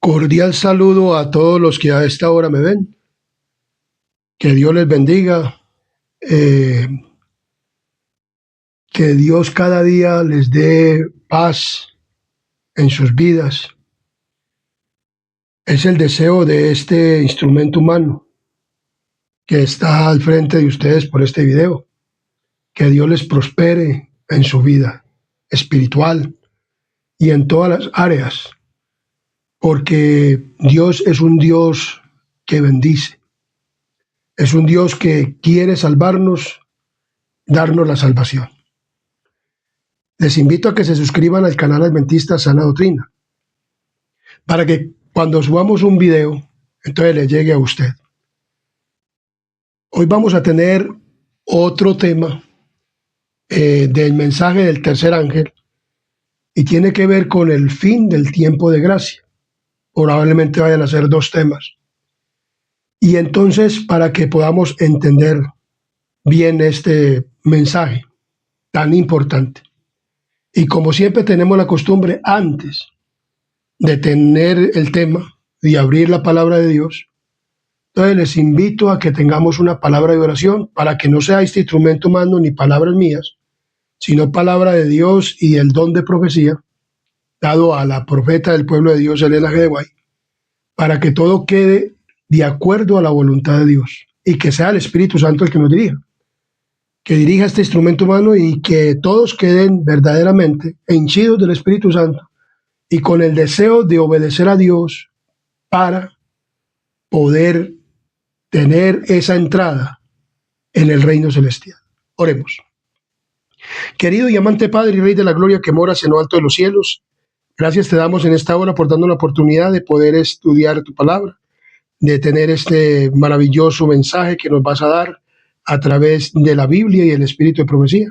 Cordial saludo a todos los que a esta hora me ven. Que Dios les bendiga. Que Dios cada día les dé paz en sus vidas. Es el deseo de este instrumento humano que está al frente de ustedes por este video. Que Dios les prospere en su vida espiritual y en todas las áreas. Porque Dios es un Dios que bendice. Es un Dios que quiere salvarnos, darnos la salvación. Les invito a que se suscriban al canal Adventista Sana Doctrina, para que cuando subamos un video, entonces le llegue a usted. Hoy vamos a tener otro tema del mensaje del tercer ángel, y tiene que ver con el fin del tiempo de gracia. Probablemente vayan a ser dos temas. Y entonces, para que podamos entender bien este mensaje tan importante, y como siempre tenemos la costumbre, antes de tener el tema y abrir la palabra de Dios, entonces les invito a que tengamos una palabra de oración para que no sea este instrumento humano ni palabras mías, sino palabra de Dios y el don de profecía dado a la profeta del pueblo de Dios, Elena G. de White, para que todo quede de acuerdo a la voluntad de Dios y que sea el Espíritu Santo el que nos dirija. Que dirija este instrumento humano y que todos queden verdaderamente henchidos del Espíritu Santo y con el deseo de obedecer a Dios para poder tener esa entrada en el reino celestial. Oremos. Querido y amante Padre y Rey de la Gloria que moras en lo alto de los cielos, gracias te damos en esta hora por darnos la oportunidad de poder estudiar tu palabra, de tener este maravilloso mensaje que nos vas a dar a través de la Biblia y el Espíritu de profecía.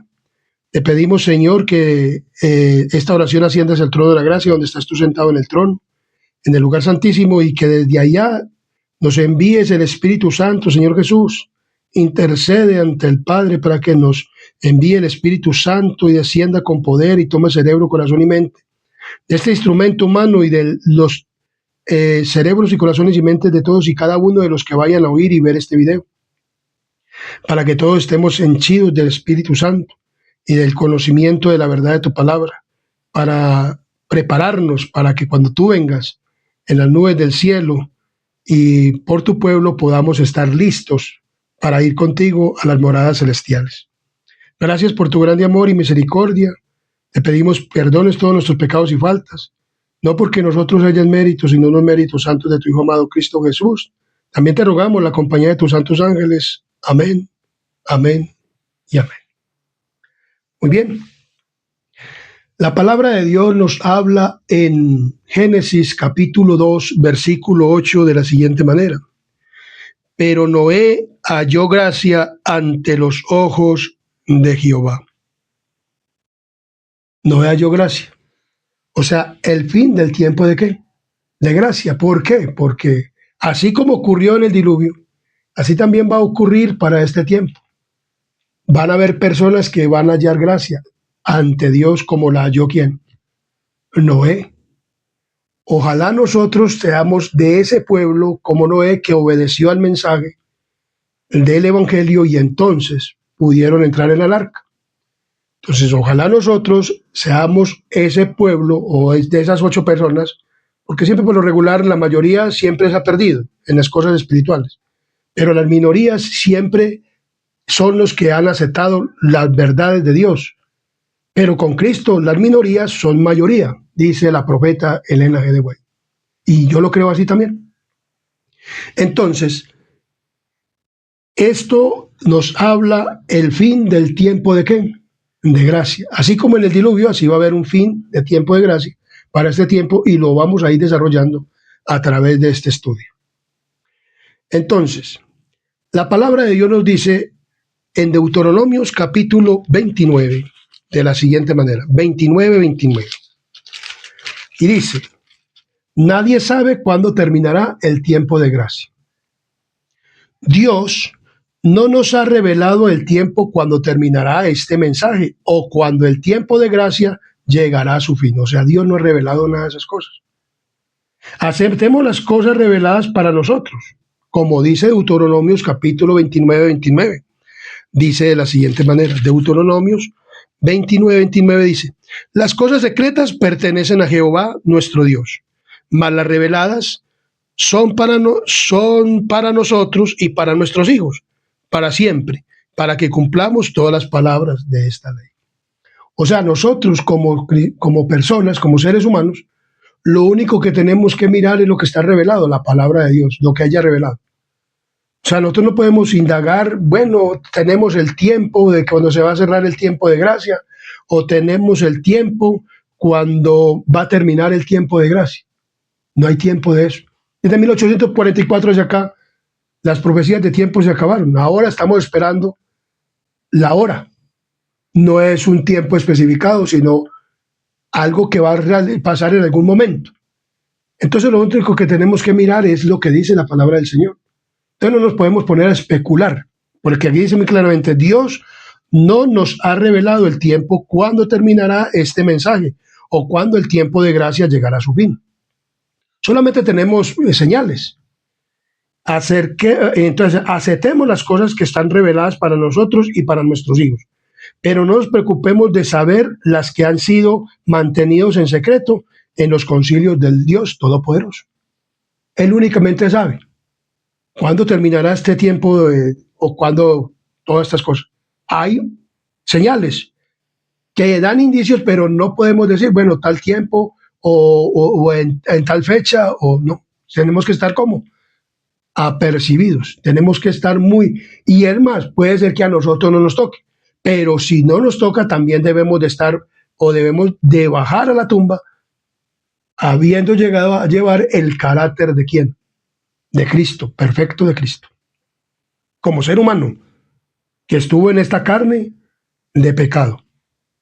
Te pedimos, Señor, que esta oración ascienda hacia el trono de la gracia, donde estás tú sentado en el trono, en el lugar santísimo, y que desde allá nos envíes el Espíritu Santo, Señor Jesús. Intercede ante el Padre para que nos envíe el Espíritu Santo y descienda con poder y tome cerebro, corazón y mente de este instrumento humano y de los cerebros y corazones y mentes de todos y cada uno de los que vayan a oír y ver este video, para que todos estemos henchidos del Espíritu Santo y del conocimiento de la verdad de tu palabra, para prepararnos para que cuando tú vengas en las nubes del cielo y por tu pueblo podamos estar listos para ir contigo a las moradas celestiales. Gracias por tu grande amor y misericordia. Te pedimos perdones todos nuestros pecados y faltas, no porque nosotros hayamos méritos, sino los méritos santos de tu Hijo amado Cristo Jesús. También te rogamos la compañía de tus santos ángeles. Amén, amén y amén. Muy bien. La palabra de Dios nos habla en Génesis capítulo 2, versículo 8 de la siguiente manera. Pero Noé halló gracia ante los ojos de Jehová. Noé halló gracia. O sea, el fin del tiempo ¿de qué? De gracia. ¿Por qué? Porque así como ocurrió en el diluvio, así también va a ocurrir para este tiempo. Van a haber personas que van a hallar gracia ante Dios como la halló ¿quién? Noé. Ojalá nosotros seamos de ese pueblo como Noé, que obedeció al mensaje del Evangelio y entonces pudieron entrar en el arca. Entonces, ojalá nosotros seamos ese pueblo o de esas 8 personas, porque siempre por lo regular la mayoría siempre se ha perdido en las cosas espirituales, pero las minorías siempre son los que han aceptado las verdades de Dios. Pero con Cristo las minorías son mayoría, dice la profeta Elena G. de White. Y yo lo creo así también. Entonces, esto nos habla el fin del tiempo ¿de qué? De gracia. Así como en el diluvio, así va a haber un fin de tiempo de gracia para este tiempo y lo vamos a ir desarrollando a través de este estudio. Entonces, la palabra de Dios nos dice en Deuteronomios capítulo 29 de la siguiente manera, 29. Y dice, nadie sabe cuándo terminará el tiempo de gracia. Dios no nos ha revelado el tiempo cuando terminará este mensaje o cuando el tiempo de gracia llegará a su fin. O sea, Dios no ha revelado nada de esas cosas. Aceptemos las cosas reveladas para nosotros, como dice Deuteronomios capítulo 29. Dice de la siguiente manera, Deuteronomios 29 dice, las cosas secretas pertenecen a Jehová nuestro Dios, mas las reveladas son para nosotros y para nuestros hijos, para siempre, para que cumplamos todas las palabras de esta ley. O sea, nosotros como personas, como seres humanos, lo único que tenemos que mirar es lo que está revelado, la palabra de Dios, lo que haya revelado. O sea, nosotros no podemos indagar, bueno, tenemos el tiempo de cuando se va a cerrar el tiempo de gracia, o tenemos el tiempo cuando va a terminar el tiempo de gracia. No hay tiempo de eso. Desde 1844 hacia acá, las profecías de tiempo se acabaron. Ahora estamos esperando la hora. No es un tiempo especificado, sino algo que va a pasar en algún momento. Entonces lo único que tenemos que mirar es lo que dice la palabra del Señor. Entonces no nos podemos poner a especular, porque aquí dice muy claramente, Dios no nos ha revelado el tiempo cuándo terminará este mensaje o cuándo el tiempo de gracia llegará a su fin. Solamente tenemos señales. Entonces aceptemos las cosas que están reveladas para nosotros y para nuestros hijos, pero no nos preocupemos de saber las que han sido mantenidos en secreto en los concilios del Dios Todopoderoso. Él únicamente sabe cuándo terminará este tiempo o cuándo todas estas cosas. Hay señales que dan indicios, pero no podemos decir, bueno, tal tiempo o en tal fecha o no. Tenemos que estar como apercibidos, tenemos que estar y es más, puede ser que a nosotros no nos toque, pero si no nos toca, también debemos de estar o debemos de bajar a la tumba habiendo llegado a llevar el carácter de ¿quién? De Cristo, perfecto de Cristo. Como ser humano que estuvo en esta carne de pecado,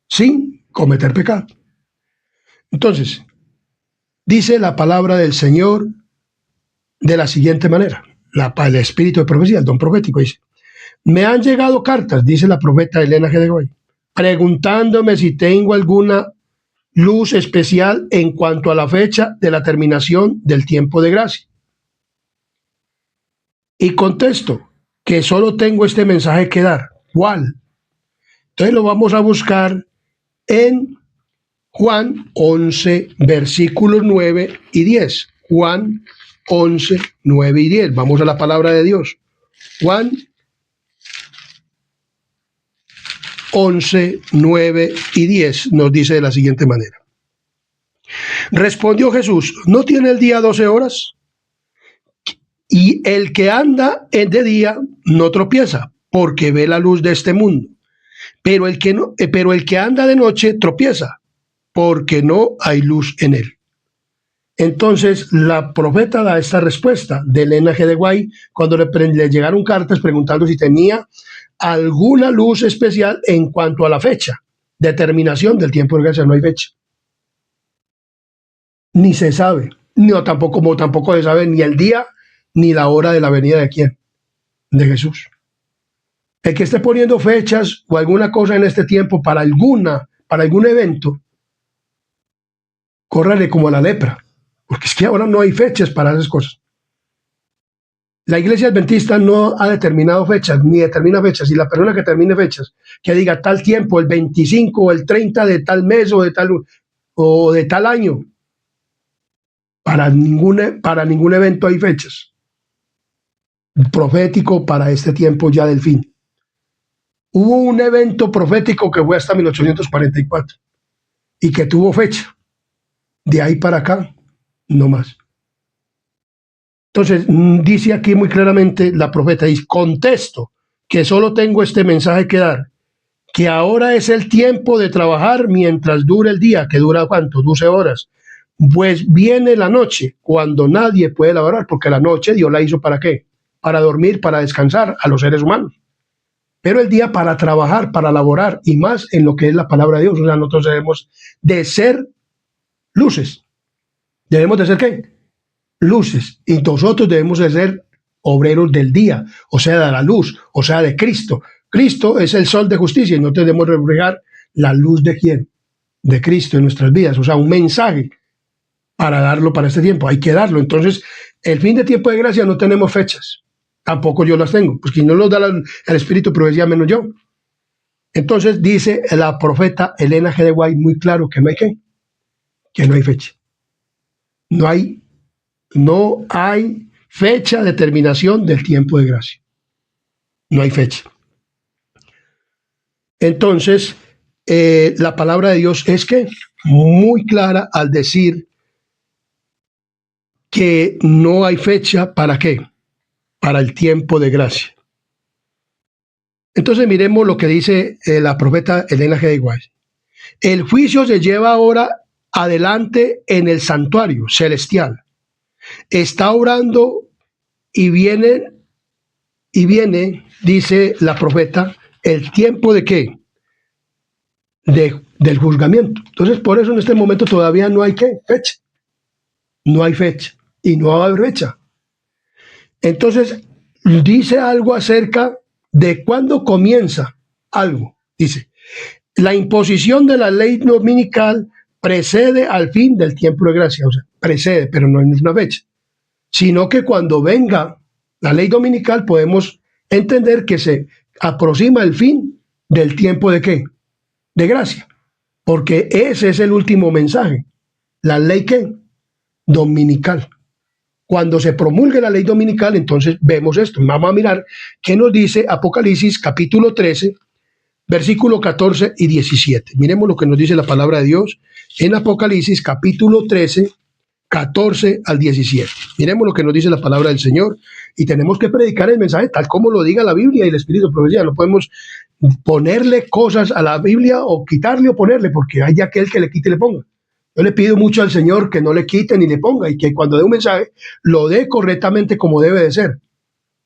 sin cometer pecado. Entonces, dice la palabra del Señor de la siguiente manera, el espíritu de profecía, el don profético dice, me han llegado cartas, dice la profeta Elena G. de White, preguntándome si tengo alguna luz especial en cuanto a la fecha de la terminación del tiempo de gracia. Y contesto que solo tengo este mensaje que dar. ¿Cuál? Entonces lo vamos a buscar en Juan 11, versículos 9 y 10. Juan 11, 9 y 10. Vamos a la palabra de Dios. Juan 11, 9 y 10 nos dice de la siguiente manera. Respondió Jesús, ¿no tiene el día 12 horas? Y el que anda de día no tropieza, porque ve la luz de este mundo. Pero el que anda de noche tropieza, porque no hay luz en él. Entonces, la profeta da esta respuesta de Elena G. de White cuando le llegaron cartas preguntando si tenía alguna luz especial en cuanto a la fecha, determinación del tiempo de gracia. No hay fecha. Ni se sabe, como tampoco se sabe ni el día ni la hora de la venida de quién, de Jesús. El que esté poniendo fechas o alguna cosa en este tiempo para algún evento, córrale como a la lepra, porque es que ahora no hay fechas para esas cosas. La iglesia adventista no ha determinado fechas, ni determina fechas, y la persona que termine fechas, que diga tal tiempo, el 25 o el 30 de tal mes o de tal año, para ningún evento hay fechas. Profético para este tiempo ya del fin. Hubo un evento profético que fue hasta 1844 y que tuvo fecha. De ahí para acá, no más. Entonces, dice aquí muy claramente la profeta, dice, contesto que solo tengo este mensaje que dar, que ahora es el tiempo de trabajar mientras dure el día, que dura ¿cuánto? 12 horas. Pues viene la noche, cuando nadie puede laborar, porque la noche Dios la hizo ¿para qué? Para dormir, para descansar a los seres humanos. Pero el día para trabajar, para laborar, y más en lo que es la palabra de Dios. O sea, nosotros debemos de ser luces. ¿Debemos de ser qué? Luces. Y nosotros debemos de ser obreros del día, o sea, de la luz, o sea, de Cristo. Cristo es el sol de justicia y nosotros debemos reflejar la luz de ¿quién? De Cristo en nuestras vidas. O sea, un mensaje para darlo para este tiempo, hay que darlo. Entonces, el fin de tiempo de gracia no tenemos fechas, tampoco yo las tengo, pues quien no los da el Espíritu de profecía menos yo. Entonces dice la profeta Elena G. de White muy claro que no hay qué, que no hay fecha. No hay fecha de terminación del tiempo de gracia. No hay fecha. Entonces, la palabra de Dios es que muy clara al decir que no hay fecha para qué, para el tiempo de gracia. Entonces miremos lo que dice la profeta Elena G. de White. El juicio se lleva ahora adelante en el santuario celestial. Está orando y viene, dice la profeta, el tiempo de qué, del juzgamiento. Entonces, por eso en este momento todavía no hay qué, fecha. No hay fecha y no va a haber fecha. Entonces, dice algo acerca de cuándo comienza algo. Dice, la imposición de la ley dominical precede al fin del tiempo de gracia. O sea, precede, pero no es una fecha. Sino que cuando venga la ley dominical podemos entender que se aproxima el fin del tiempo de qué, de gracia. Porque ese es el último mensaje. La ley ¿qué? Dominical. Cuando se promulgue la ley dominical, entonces vemos esto. Vamos a mirar qué nos dice Apocalipsis capítulo 13, versículo 14 y 17. Miremos lo que nos dice la palabra de Dios en Apocalipsis capítulo 13, 14 al 17. Miremos lo que nos dice la palabra del Señor y tenemos que predicar el mensaje tal como lo diga la Biblia y el Espíritu de profecía. No podemos ponerle cosas a la Biblia o quitarle o ponerle, porque hay aquel que le quite y le ponga. Yo le pido mucho al Señor que no le quite ni le ponga y que cuando dé un mensaje lo dé correctamente como debe de ser,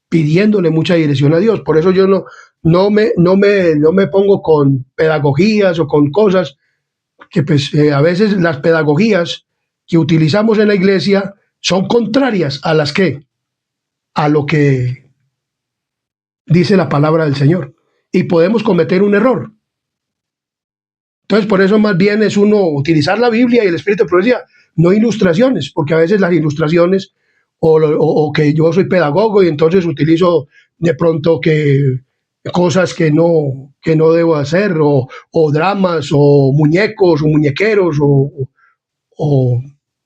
pidiéndole mucha dirección a Dios. Por eso yo no me pongo con pedagogías o con cosas que pues, a veces las pedagogías que utilizamos en la iglesia son contrarias a a lo que dice la palabra del Señor y podemos cometer un error. Entonces, por eso más bien es uno utilizar la Biblia y el Espíritu de profecía, no ilustraciones, porque a veces las ilustraciones o que yo soy pedagogo y entonces utilizo de pronto que cosas que no debo hacer o dramas o muñecos o muñequeros o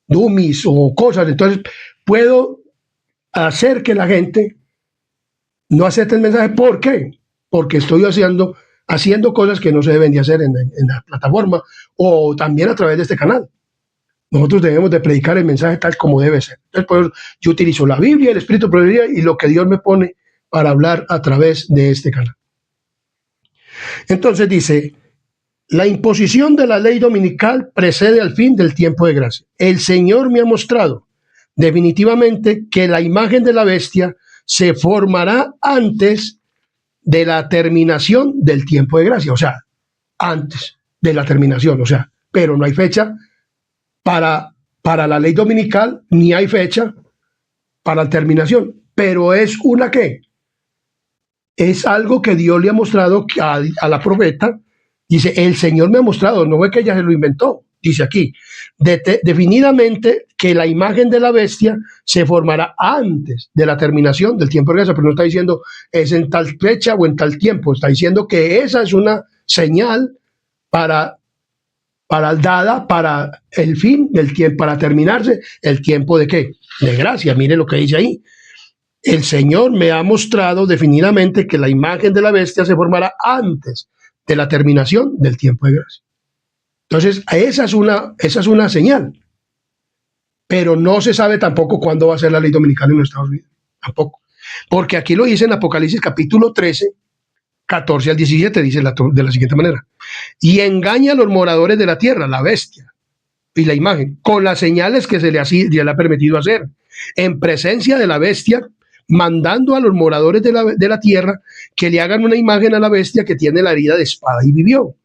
dummies o cosas. Entonces, puedo hacer que la gente no acepte el mensaje. ¿Por qué? Porque estoy haciendo cosas que no se deben de hacer en la plataforma o también a través de este canal. Nosotros debemos de predicar el mensaje tal como debe ser. Entonces, por eso yo utilizo la Biblia, el Espíritu de profecía y lo que Dios me pone para hablar a través de este canal. Entonces dice, la imposición de la ley dominical precede al fin del tiempo de gracia. El Señor me ha mostrado definitivamente que la imagen de la bestia se formará antes de la terminación del tiempo de gracia, o sea, antes de la terminación, o sea, pero no hay fecha para la ley dominical, ni hay fecha para la terminación, pero es una ¿qué? Es algo que Dios le ha mostrado a la profeta. Dice, el Señor me ha mostrado, no es que ella se lo inventó, dice aquí, definidamente que la imagen de la bestia se formará antes de la terminación del tiempo de gracia, pero no está diciendo es en tal fecha o en tal tiempo, está diciendo que esa es una señal dada para el fin del tiempo, para terminarse el tiempo de ¿qué? De gracia. Mire lo que dice ahí. El Señor me ha mostrado definidamente que la imagen de la bestia se formará antes de la terminación del tiempo de gracia. Entonces, esa es una señal. Pero no se sabe tampoco cuándo va a ser la ley dominical en los Estados Unidos. Tampoco. Porque aquí lo dice en Apocalipsis capítulo 13, 14 al 17, dice de la siguiente manera. Y engaña a los moradores de la tierra, la bestia y la imagen, con las señales que se le ha permitido hacer, en presencia de la bestia, mandando a los moradores de la tierra que le hagan una imagen a la bestia que tiene la herida de espada y vivió.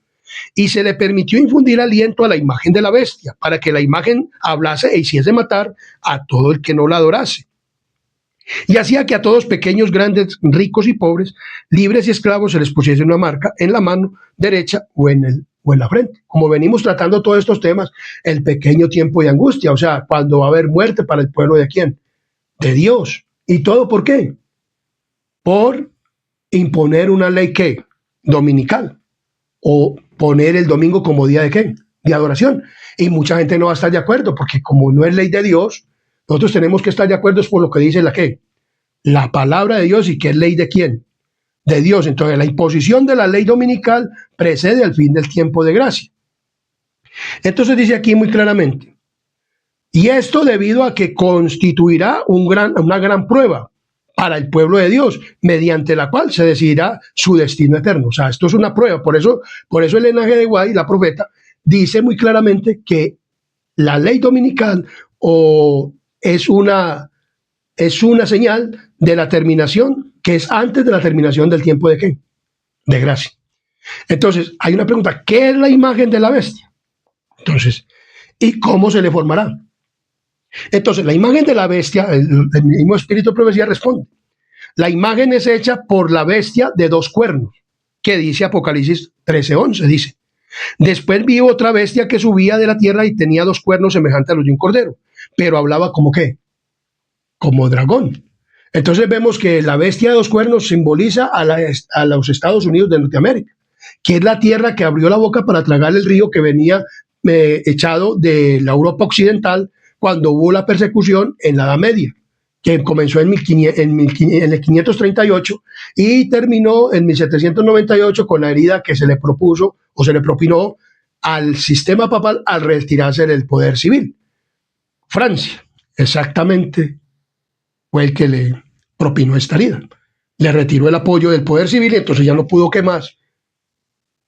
Y se le permitió infundir aliento a la imagen de la bestia, para que la imagen hablase e hiciese matar a todo el que no la adorase. Y hacía que a todos, pequeños, grandes, ricos y pobres, libres y esclavos, se les pusiese una marca en la mano derecha o en el o en la frente. Como venimos tratando todos estos temas, el pequeño tiempo de angustia, o sea, cuando va a haber muerte para el pueblo de quién, de Dios. ¿Y todo por qué? Por imponer una ley que dominical o poner el domingo como día de qué, de adoración. Y mucha gente no va a estar de acuerdo porque como no es ley de Dios, nosotros tenemos que estar de acuerdo por lo que dice la qué, la palabra de Dios y que es ley de quién, de Dios. Entonces la imposición de la ley dominical precede al fin del tiempo de gracia. Entonces dice aquí muy claramente, y esto debido a que constituirá una gran prueba para el pueblo de Dios, mediante la cual se decidirá su destino eterno. O sea, esto es una prueba. Por eso Elena G. de White, la profeta, dice muy claramente que la ley dominical es una señal de la terminación, que es antes de la terminación del tiempo de ¿qué? De gracia. Entonces, hay una pregunta, ¿qué es la imagen de la bestia? Entonces, ¿y cómo se le formará? Entonces, la imagen de la bestia, el mismo espíritu de profecía responde. La imagen es hecha por la bestia de 2 cuernos, que dice Apocalipsis 13:11, dice. Después vi otra bestia que subía de la tierra y tenía 2 cuernos semejantes a los de un cordero, pero hablaba como ¿qué? Como dragón. Entonces vemos que la bestia de 2 cuernos simboliza a los Estados Unidos de Norteamérica, que es la tierra que abrió la boca para tragar el río que venía echado de la Europa occidental cuando hubo la persecución en la Edad Media, que comenzó en el 538 y terminó en 1798 con la herida que se le propuso o se le propinó al sistema papal al retirarse del poder civil. Francia, exactamente, fue el que le propinó esta herida. Le retiró el apoyo del poder civil y entonces ya no pudo qué más,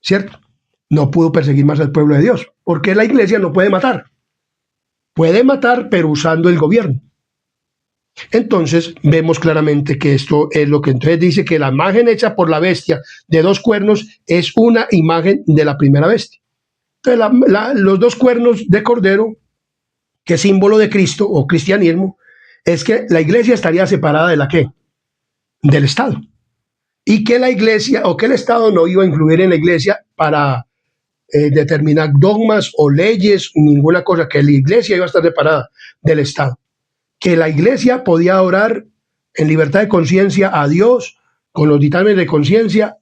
¿cierto? No pudo perseguir más al pueblo de Dios, porque la iglesia no puede matar. Puede matar, pero usando el gobierno. Entonces vemos claramente que esto es lo que entonces dice que la imagen hecha por la bestia de 2 cuernos es una imagen de la primera bestia. Entonces los 2 cuernos de cordero, que es símbolo de Cristo o cristianismo, es que la iglesia estaría separada de la ¿qué? Del Estado. Y que la iglesia o que el Estado no iba a influir en la iglesia para determinar dogmas o leyes, ninguna cosa, que la iglesia iba a estar separada del Estado. Que la iglesia podía orar en libertad de conciencia a Dios con los dictámenes de conciencia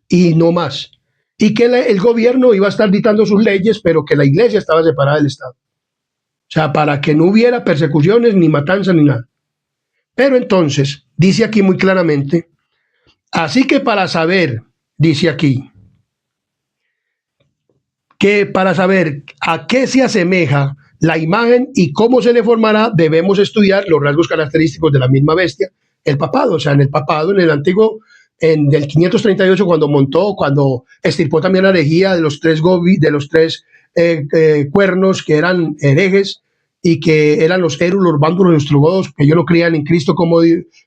y no más. Y que el gobierno iba a estar dictando sus leyes, pero que la iglesia estaba separada del Estado. O sea, para que no hubiera persecuciones, ni matanza, ni nada. Pero entonces, dice aquí muy claramente, así que para saber, dice aquí, que para saber a qué se asemeja la imagen y cómo se le formará, debemos estudiar los rasgos característicos de la misma bestia, el papado. O sea, en el papado, en el antiguo, del 538, cuando estirpó también la herejía de los 3 cuernos que eran herejes y que eran los Érus, los Bándulos, los Ostrogodos, que ellos no creían en Cristo como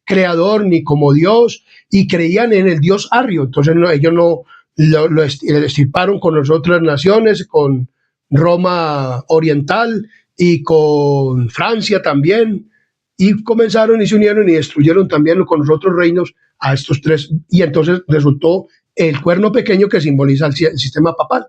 creador ni como Dios y creían en el Dios Arrio. Entonces ellos no lo estirparon con las otras naciones, con Roma Oriental y con Francia también, y comenzaron y se unieron y destruyeron también con los otros reinos a estos 3, y entonces resultó el cuerno pequeño que simboliza el sistema papal.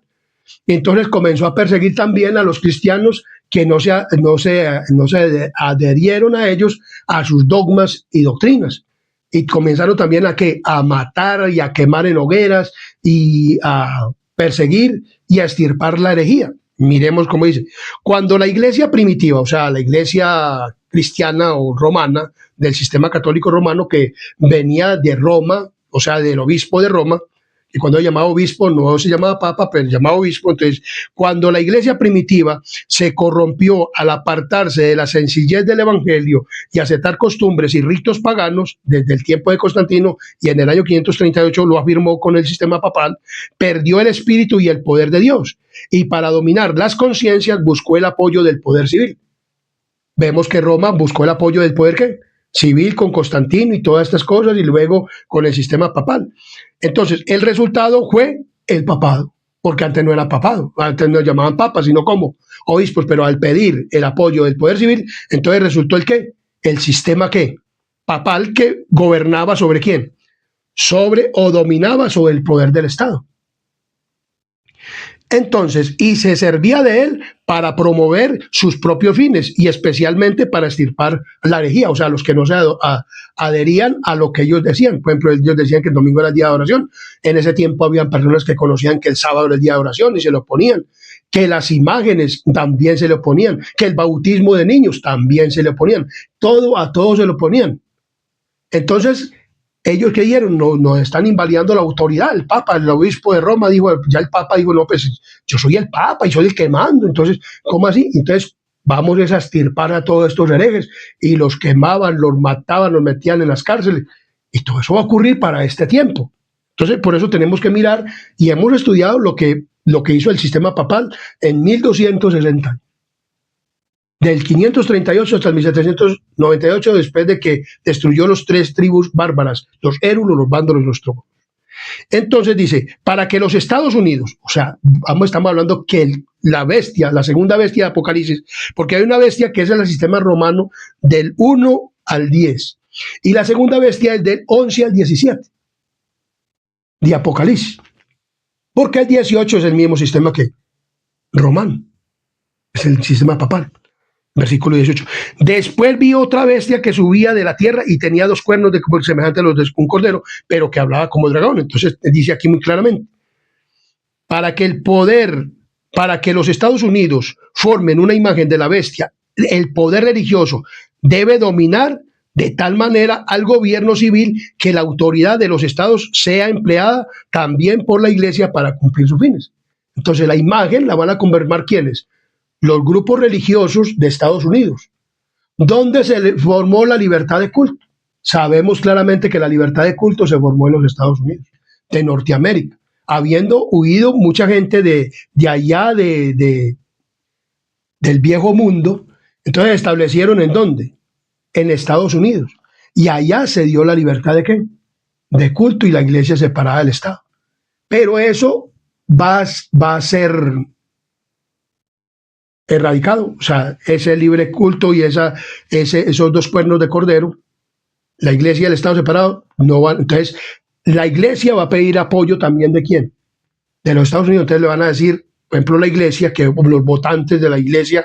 Y entonces comenzó a perseguir también a los cristianos que no se adherieron a ellos, a sus dogmas y doctrinas. Y comenzaron también a matar y a quemar en hogueras y a perseguir y a extirpar la herejía. Miremos cómo dice. Cuando la iglesia primitiva, o sea, la iglesia cristiana o romana del sistema católico romano que venía de Roma, o sea, del obispo de Roma, y cuando llamaba obispo no se llamaba papa, pero llamaba obispo. Entonces, cuando la iglesia primitiva se corrompió al apartarse de la sencillez del evangelio y aceptar costumbres y ritos paganos desde el tiempo de Constantino, y en el año 538 lo afirmó con el sistema papal, perdió el espíritu y el poder de Dios, y para dominar las conciencias buscó el apoyo del poder civil. Vemos que Roma buscó el apoyo del poder ¿qué? Civil con Constantino y todas estas cosas, y luego con el sistema papal. Entonces, el resultado fue el papado, porque antes no era papado, antes no llamaban papas, sino como obispos, pero al pedir el apoyo del poder civil, entonces resultó el ¿qué? El sistema ¿qué? Papal, que gobernaba sobre ¿quién? Sobre o dominaba sobre el poder del Estado. Entonces, y se servía de él para promover sus propios fines y especialmente para extirpar la herejía, o sea, los que no se adherían a lo que ellos decían. Por ejemplo, ellos decían que el domingo era el día de oración. En ese tiempo habían personas que conocían que el sábado era el día de oración y se lo oponían, que las imágenes también se le oponían, que el bautismo de niños también se le oponían. A todos se lo oponían. Entonces, ellos creyeron, no están invalidando la autoridad. El Papa, el obispo de Roma dijo, ya el Papa dijo, no, pues yo soy el Papa y soy el que mando. Entonces, ¿cómo así? Entonces, vamos a extirpar a todos estos herejes y los quemaban, los mataban, los metían en las cárceles. Y todo eso va a ocurrir para este tiempo. Entonces, por eso tenemos que mirar y hemos estudiado lo que hizo el sistema papal en 1260. Del 538 hasta el 1798, después de que destruyó los 3 tribus bárbaras, los érulos, los vándalos y los trogonos. Entonces dice, para que los Estados Unidos, o sea, estamos hablando que la bestia, la segunda bestia de Apocalipsis, porque hay una bestia que es el sistema romano del 1 al 10, y la segunda bestia es del 11 al 17 de Apocalipsis, porque el 18 es el mismo sistema que romano, es el sistema papal. Versículo 18. Después vi otra bestia que subía de la tierra y tenía 2 cuernos semejante a los de un cordero, pero que hablaba como dragón. Entonces dice aquí muy claramente, para que los Estados Unidos formen una imagen de la bestia, el poder religioso debe dominar de tal manera al gobierno civil que la autoridad de los estados sea empleada también por la iglesia para cumplir sus fines. Entonces la imagen la van a conformar ¿quiénes? Los grupos religiosos de Estados Unidos, donde se formó la libertad de culto. Sabemos claramente que la libertad de culto se formó en los Estados Unidos, de Norteamérica, habiendo huido mucha gente de allá, del viejo mundo. Entonces establecieron ¿en dónde? En Estados Unidos. Y allá se dio la libertad ¿de qué? De culto y la iglesia separada del Estado. Pero eso va a ser erradicado, o sea, ese libre culto y esos 2 cuernos de cordero, la iglesia y el Estado separado, no van. Entonces, la iglesia va a pedir apoyo también ¿de quién? De los Estados Unidos. Entonces le van a decir, por ejemplo, la iglesia, que los votantes de la iglesia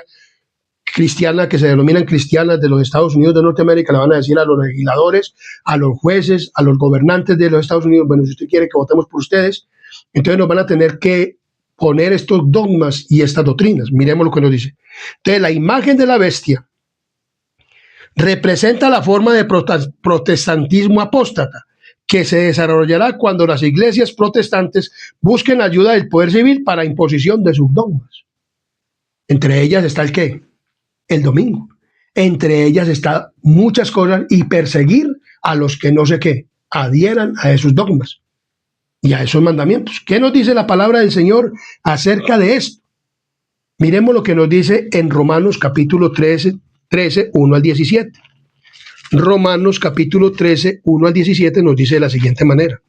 cristiana, que se denominan cristianas de los Estados Unidos de Norteamérica, le van a decir a los legisladores, a los jueces, a los gobernantes de los Estados Unidos, bueno, si usted quiere que votemos por ustedes, entonces nos van a tener que poner estos dogmas y estas doctrinas. Miremos lo que nos dice. Entonces, la imagen de la bestia representa la forma de protestantismo apóstata que se desarrollará cuando las iglesias protestantes busquen ayuda del poder civil para imposición de sus dogmas. Entre ellas está el ¿qué? El domingo. Entre ellas está muchas cosas y perseguir a los que no sé qué adhieran a esos dogmas y a esos mandamientos. ¿Qué nos dice la palabra del Señor acerca de esto? Miremos lo que nos dice en Romanos capítulo 13, 1 al 17. Romanos capítulo 13, 1 al 17 nos dice de la siguiente manera.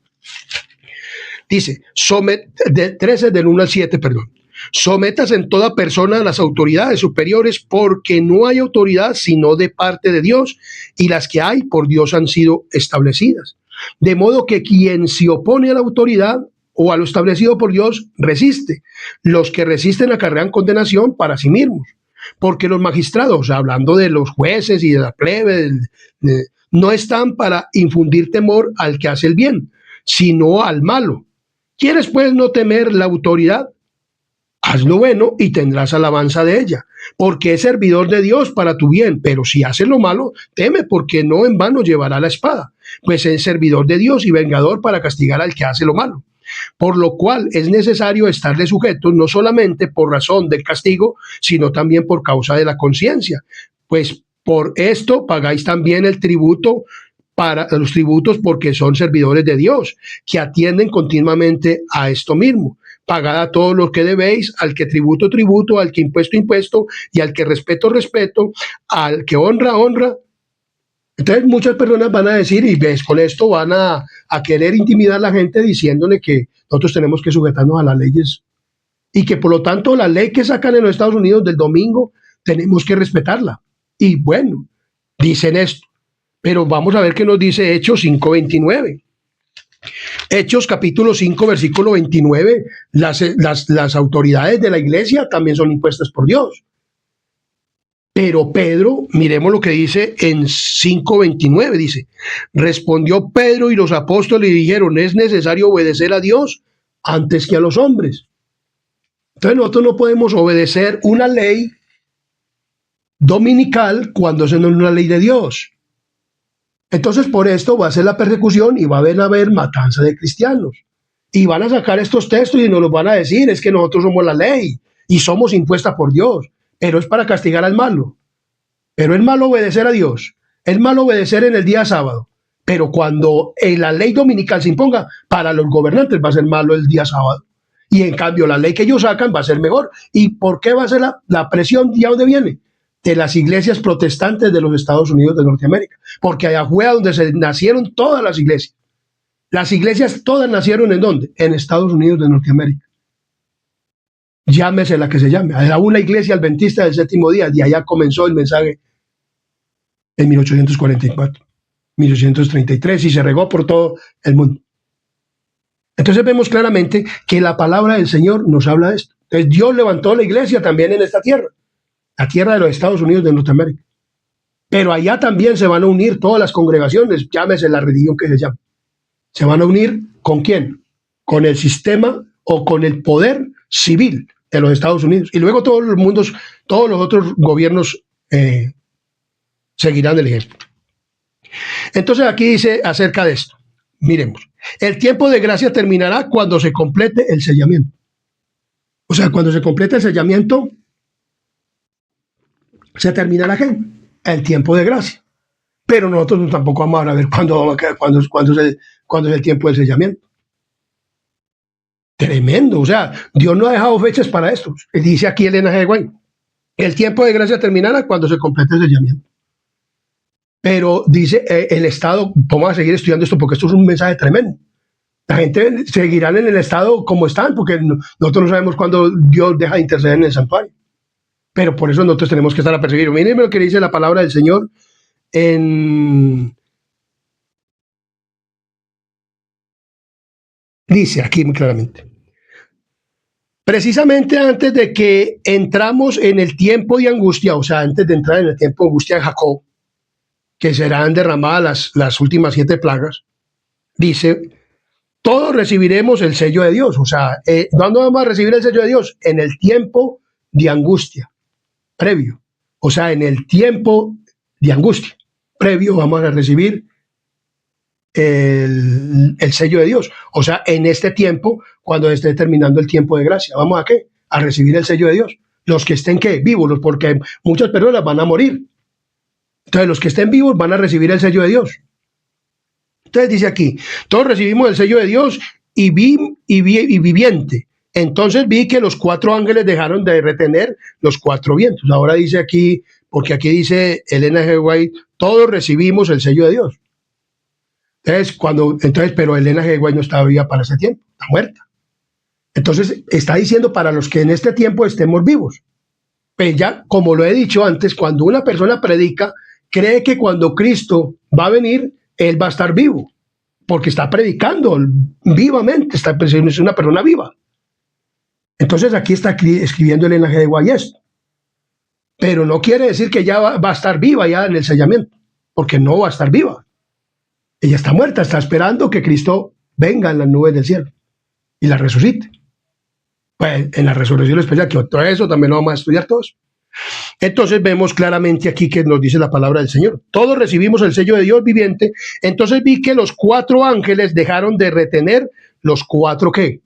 Dice, 13 del 1 al 7, perdón. Sometas en toda persona a las autoridades superiores, porque no hay autoridad sino de parte de Dios, y las que hay por Dios han sido establecidas. De modo que quien se opone a la autoridad o a lo establecido por Dios resiste. Los que resisten acarrean condenación para sí mismos, porque los magistrados, hablando de los jueces y de la plebe, no están para infundir temor al que hace el bien, sino al malo. ¿Quieres pues no temer la autoridad? Haz lo bueno y tendrás alabanza de ella, porque es servidor de Dios para tu bien. Pero si haces lo malo, teme, porque no en vano llevará la espada, pues es servidor de Dios y vengador para castigar al que hace lo malo. Por lo cual es necesario estarle sujetos, no solamente por razón del castigo, sino también por causa de la conciencia. Pues por esto pagáis también el tributo, para los tributos, porque son servidores de Dios, que atienden continuamente a esto mismo. Pagad a todos los que debéis, al que tributo, tributo, al que impuesto, impuesto, y al que respeto, respeto, al que honra, honra. Entonces muchas personas van a decir, y ves, con esto van a querer intimidar a la gente diciéndole que nosotros tenemos que sujetarnos a las leyes y que por lo tanto la ley que sacan en los Estados Unidos del domingo tenemos que respetarla. Y bueno, dicen esto, pero vamos a ver qué nos dice Hechos 5:29. Hechos capítulo 5, versículo 29, las autoridades de la iglesia también son impuestas por Dios. Pero Pedro, miremos lo que dice en 5:29, dice, respondió Pedro y los apóstoles y dijeron, es necesario obedecer a Dios antes que a los hombres. Entonces nosotros no podemos obedecer una ley dominical cuando esa no es una ley de Dios. Entonces por esto va a ser la persecución y va a haber matanza de cristianos. Y van a sacar estos textos y nos los van a decir, es que nosotros somos la ley y somos impuestas por Dios, pero es para castigar al malo. Pero es malo obedecer a Dios, es malo obedecer en el día sábado, pero cuando en la ley dominical se imponga, para los gobernantes va a ser malo el día sábado. Y en cambio la ley que ellos sacan va a ser mejor. ¿Y por qué va a ser la presión? ¿De dónde viene? De las iglesias protestantes de los Estados Unidos de Norteamérica, porque allá fue a donde se nacieron todas las iglesias. Las iglesias todas nacieron ¿en dónde? En Estados Unidos de Norteamérica. Llámese la que se llame. Aún la iglesia adventista del séptimo día, de allá comenzó el mensaje en 1844, 1833 y se regó por todo el mundo. Entonces vemos claramente que la palabra del Señor nos habla de esto. Entonces Dios levantó la iglesia también en esta tierra, la tierra de los Estados Unidos de Norteamérica. Pero allá también se van a unir todas las congregaciones, llámese la religión que se llame. ¿Se van a unir con quién? Con el sistema o con el poder civil de los Estados Unidos. Y luego todos los otros gobiernos seguirán el ejemplo. Entonces aquí dice acerca de esto. Miremos. El tiempo de gracia terminará cuando se complete el sellamiento. O sea, cuando se complete el sellamiento, se terminará ¿qué? El tiempo de gracia. Pero nosotros tampoco vamos a ver cuándo es el tiempo del sellamiento. Tremendo. O sea, Dios no ha dejado fechas para esto. Dice aquí Elena G. White, el tiempo de gracia terminará cuando se complete el sellamiento. Pero dice el Estado, vamos a seguir estudiando esto porque esto es un mensaje tremendo. La gente seguirá en el Estado como están porque nosotros no sabemos cuándo Dios deja de interceder en el santuario. Pero por eso nosotros tenemos que estar a perseguir. Miren lo que dice la palabra del Señor dice aquí muy claramente. Precisamente antes de que entramos en el tiempo de angustia, o sea, antes de entrar en el tiempo de angustia de Jacob, que serán derramadas las últimas 7 plagas, dice, todos recibiremos el sello de Dios. O sea, ¿dónde vamos a recibir el sello de Dios? En el tiempo de angustia, previo. O sea, en el tiempo de angustia, previo, vamos a recibir el sello de Dios. O sea, en este tiempo, cuando esté terminando el tiempo de gracia, ¿vamos a qué? A recibir el sello de Dios. Los que estén, ¿qué? Vivos, porque muchas personas van a morir. Entonces, los que estén vivos van a recibir el sello de Dios. Entonces dice aquí, todos recibimos el sello de Dios y viviente. Entonces vi que los 4 ángeles dejaron de retener los 4 vientos. Ahora dice aquí, porque aquí dice Elena G. White, todos recibimos el sello de Dios. Pero Elena G. White no estaba viva para ese tiempo, está muerta. Entonces está diciendo para los que en este tiempo estemos vivos. Pues ya, como lo he dicho antes, cuando una persona predica, cree que cuando Cristo va a venir, él va a estar vivo, porque está predicando vivamente, es una persona viva. Entonces aquí está escribiendo Elena G. White esto. Pero no quiere decir que ya va a estar viva ya en el sellamiento, porque no va a estar viva. Ella está muerta, está esperando que Cristo venga en las nubes del cielo y la resucite. Pues en la resurrección especial, que todo eso también lo vamos a estudiar todos. Entonces vemos claramente aquí que nos dice la palabra del Señor. Todos recibimos el sello de Dios viviente. Entonces vi que los 4 ángeles dejaron de retener los 4 ¿qué?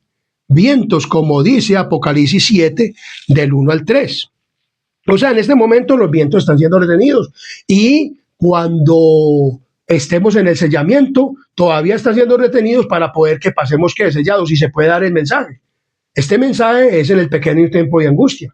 Vientos, como dice Apocalipsis 7, del 1 al 3. O sea, en este momento los vientos están siendo retenidos. Y cuando estemos en el sellamiento, todavía están siendo retenidos para poder que pasemos que sellados y se puede dar el mensaje. Este mensaje es en el pequeño tiempo de angustia.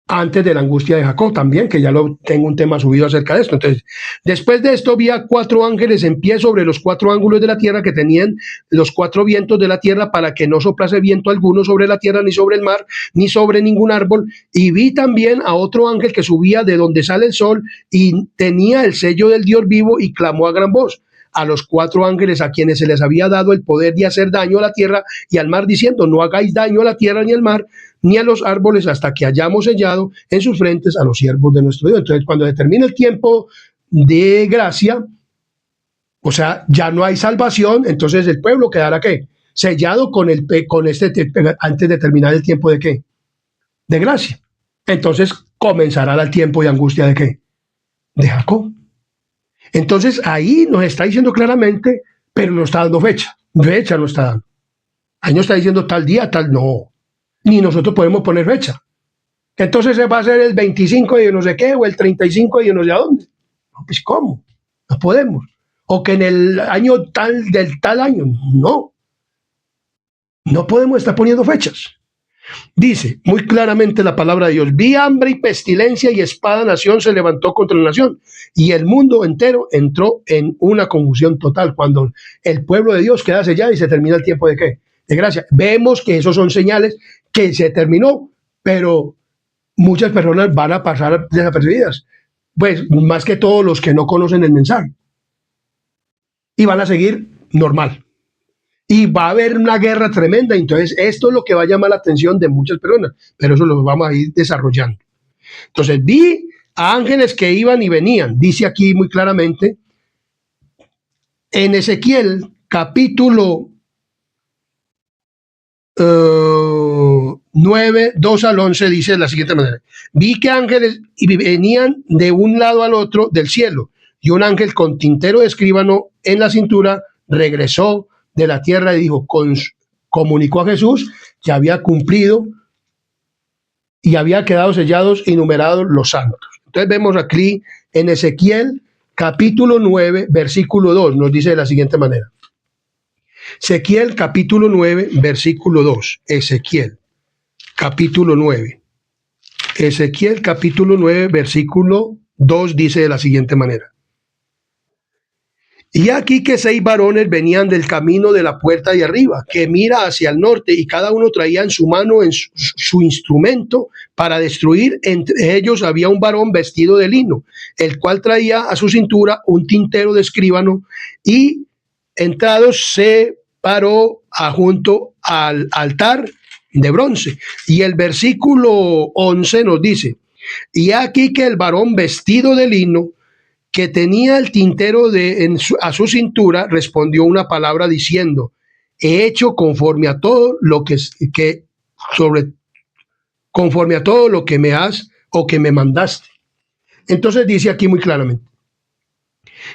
Antes de la angustia de Jacob también, que ya lo tengo un tema subido acerca de esto. Entonces, después de esto vi a 4 ángeles en pie sobre los 4 ángulos de la tierra que tenían los 4 vientos de la tierra para que no soplase viento alguno sobre la tierra, ni sobre el mar, ni sobre ningún árbol. Y vi también a otro ángel que subía de donde sale el sol y tenía el sello del Dios vivo y clamó a gran voz. a los 4 ángeles a quienes se les había dado el poder de hacer daño a la tierra y al mar, diciendo: no hagáis daño a la tierra ni al mar ni a los árboles hasta que hayamos sellado en sus frentes a los siervos de nuestro Dios. Entonces, cuando se termine el tiempo de gracia, o sea, ya no hay salvación, entonces el pueblo quedará ¿qué? Sellado antes de terminar el tiempo de ¿qué? De gracia. Entonces comenzará el tiempo de angustia de ¿qué? De Jacob. Entonces ahí nos está diciendo claramente, pero no está dando fecha. Fecha no está dando. Ahí no está diciendo tal día, tal no. Ni nosotros podemos poner fecha. Entonces se va a hacer el 25 de no sé qué o el 35 de no sé a dónde. No, pues ¿cómo? No podemos. O que en el año tal del tal año. No. No podemos estar poniendo fechas. Dice muy claramente la palabra de Dios: vi hambre y pestilencia y espada nación se levantó contra la nación, y el mundo entero entró en una confusión total. Cuando el pueblo de Dios queda sellado y se termina el tiempo de ¿qué? De gracia. Vemos que esos son señales que se terminó, pero muchas personas van a pasar desapercibidas, pues más que todos los que no conocen el mensaje, y van a seguir normal. Y va a haber una guerra tremenda. Entonces esto es lo que va a llamar la atención de muchas personas, pero eso lo vamos a ir desarrollando. Entonces vi a ángeles que iban y venían, dice aquí muy claramente en Ezequiel capítulo 9, 2 al 11, dice de la siguiente manera: vi que ángeles venían de un lado al otro del cielo, y un ángel con tintero de escribano en la cintura regresó de la tierra y dijo, comunicó a Jesús que había cumplido y había quedado sellados y numerados los santos. Entonces vemos aquí en Ezequiel capítulo 9, versículo 2, nos dice de la siguiente manera. Ezequiel capítulo 9, versículo 2. Ezequiel capítulo 9. Ezequiel capítulo 9, versículo 2 dice de la siguiente manera: y aquí que 6 varones venían del camino de la puerta de arriba, que mira hacia el norte, y cada uno traía en su mano su instrumento para destruir. Entre ellos había un varón vestido de lino, el cual traía a su cintura un tintero de escribano, y entrados se paró junto al altar de bronce. Y el versículo 11 nos dice: y aquí que el varón vestido de lino, que tenía el tintero a su cintura, respondió una palabra diciendo: he hecho conforme a todo lo conforme a todo lo que me has o que me mandaste. Entonces dice aquí muy claramente.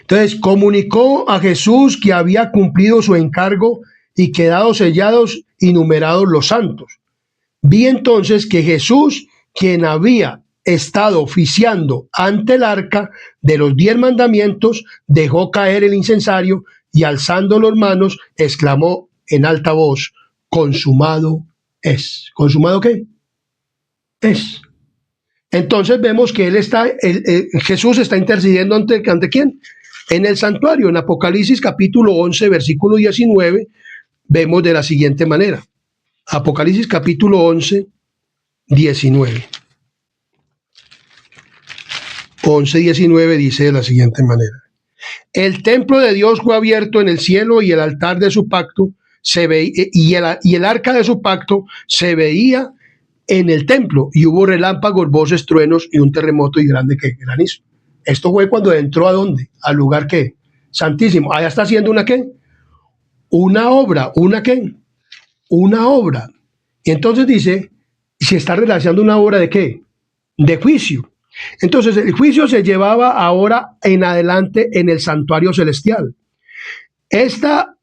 Entonces comunicó a Jesús que había cumplido su encargo y quedado sellados y numerados los santos. Vi entonces que Jesús, quien había estado oficiando ante el arca de los 10 mandamientos, dejó caer el incensario y, alzando las manos, exclamó en alta voz: consumado es. ¿Consumado qué? Es. Entonces vemos que Jesús está intercediendo ante ¿quién? En el santuario. En Apocalipsis capítulo 11, versículo 19, vemos de la siguiente manera. Apocalipsis capítulo 11, 19. 11:19 dice de la siguiente manera: el templo de Dios fue abierto en el cielo, y el altar de su pacto se veía, y el arca de su pacto se veía en el templo, y hubo relámpagos, voces, truenos y un terremoto y grande granizo. Esto fue cuando entró ¿a dónde? Al lugar ¿qué? Santísimo. Allá está haciendo una ¿qué? Una obra. ¿Una qué? Una obra. Y entonces dice, se está realizando una obra ¿de qué? De juicio. Entonces el juicio se llevaba ahora en adelante en el santuario celestial. Esta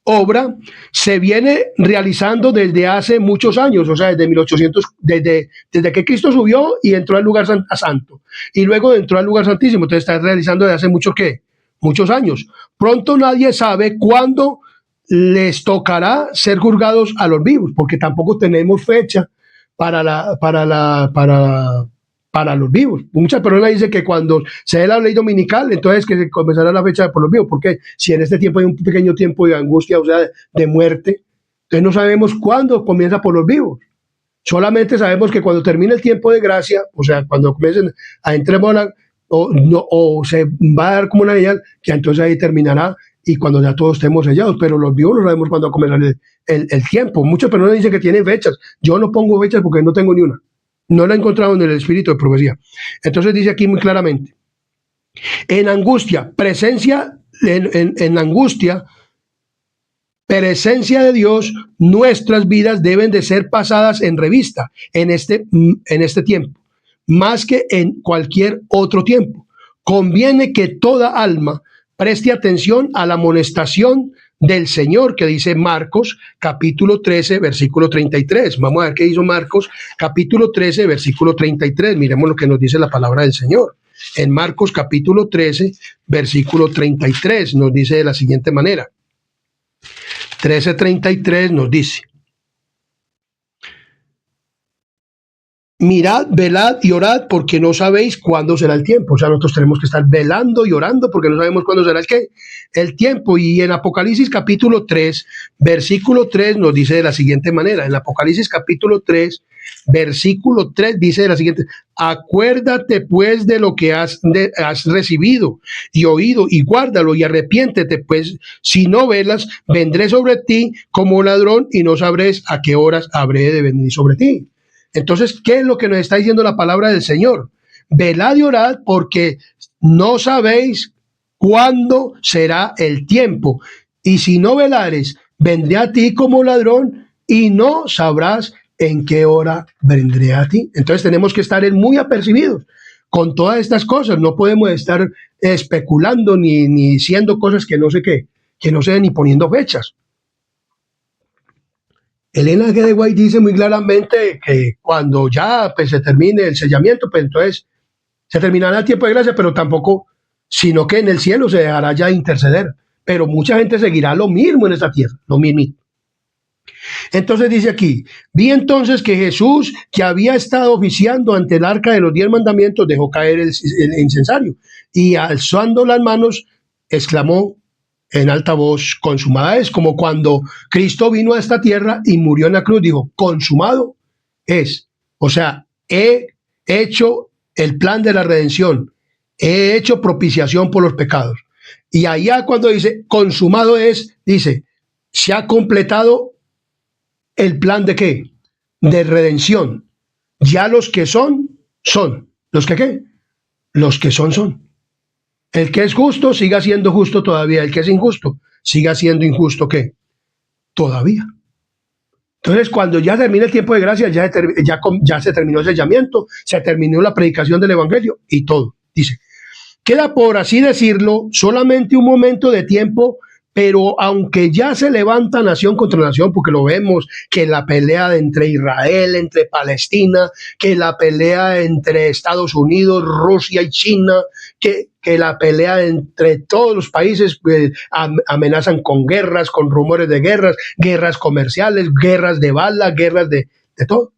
obra se viene realizando desde hace muchos años, o sea, desde 1800, desde que Cristo subió y entró al lugar santo, y luego entró al lugar santísimo. Entonces está realizando desde hace muchos años. Pronto nadie sabe cuándo les tocará ser juzgados a los vivos, porque tampoco tenemos fecha para los vivos. Muchas personas dicen que cuando se dé la ley dominical, entonces que se comenzará la fecha por los vivos, porque si en este tiempo hay un pequeño tiempo de angustia, o sea, de muerte, entonces no sabemos cuándo comienza por los vivos. Solamente sabemos que cuando termine el tiempo de gracia, o sea, cuando comiencen a entremos o, no, o se va a dar como una señal que entonces ahí terminará y cuando ya todos estemos sellados, pero los vivos no sabemos cuándo comenzar el tiempo. Muchas personas dicen que tienen fechas. Yo no pongo fechas porque no tengo ni una. No la he encontrado en el espíritu de profecía. Entonces dice aquí muy claramente, en angustia, presencia, en angustia, presencia de Dios, nuestras vidas deben de ser pasadas en revista en este tiempo, más que en cualquier otro tiempo. Conviene que toda alma preste atención a la amonestación del Señor que dice Marcos capítulo 13, versículo 33. Vamos a ver qué hizo Marcos capítulo 13, versículo 33. Miremos lo que nos dice la palabra del Señor. En Marcos capítulo 13, versículo 33 nos dice de la siguiente manera. 13:33 nos dice, mirad, velad y orad porque no sabéis cuándo será el tiempo. O sea, nosotros tenemos que estar velando y orando porque no sabemos cuándo será el tiempo. Y en Apocalipsis capítulo 3, versículo 3 nos dice de la siguiente manera. En Apocalipsis capítulo 3, versículo 3 dice de la siguiente: acuérdate pues de lo que has recibido y oído y guárdalo y arrepiéntete, pues si no velas, vendré sobre ti como ladrón y no sabrás a qué horas habré de venir sobre ti. Entonces, ¿qué es lo que nos está diciendo la palabra del Señor? Velad y orad porque no sabéis cuándo será el tiempo. Y si no velares, vendré a ti como ladrón y no sabrás en qué hora vendré a ti. Entonces tenemos que estar muy apercibidos con todas estas cosas. No podemos estar especulando ni diciendo cosas que no sé qué, que no sé, ni poniendo fechas. Elena G. de White dice muy claramente que cuando ya pues, se termine el sellamiento, pues entonces se terminará el tiempo de gracia, pero tampoco, sino que en el cielo se dejará ya interceder. Pero mucha gente seguirá lo mismo en esta tierra, lo mismo. Entonces dice aquí, vi entonces que Jesús, que había estado oficiando ante el arca de los 10 mandamientos, dejó caer el incensario y alzando las manos, exclamó en alta voz, consumada es, como cuando Cristo vino a esta tierra y murió en la cruz, dijo, consumado es. O sea, he hecho el plan de la redención, he hecho propiciación por los pecados. Y allá cuando dice, consumado es, dice, se ha completado el plan de qué? De redención. Ya los que son, son. ¿Los que qué? Los que son. El que es justo siga siendo justo todavía. El que es injusto siga siendo injusto ¿qué? Todavía. Entonces, cuando ya termine el tiempo de gracia, ya se terminó el sellamiento, se terminó la predicación del evangelio y todo. Dice, queda por así decirlo solamente un momento de tiempo, pero aunque ya se levanta nación contra nación, porque lo vemos, que la pelea entre Israel, entre Palestina, que la pelea entre Estados Unidos, Rusia y China, que la pelea entre todos los países amenazan con guerras, con rumores de guerras comerciales, guerras de balas, guerras de todo.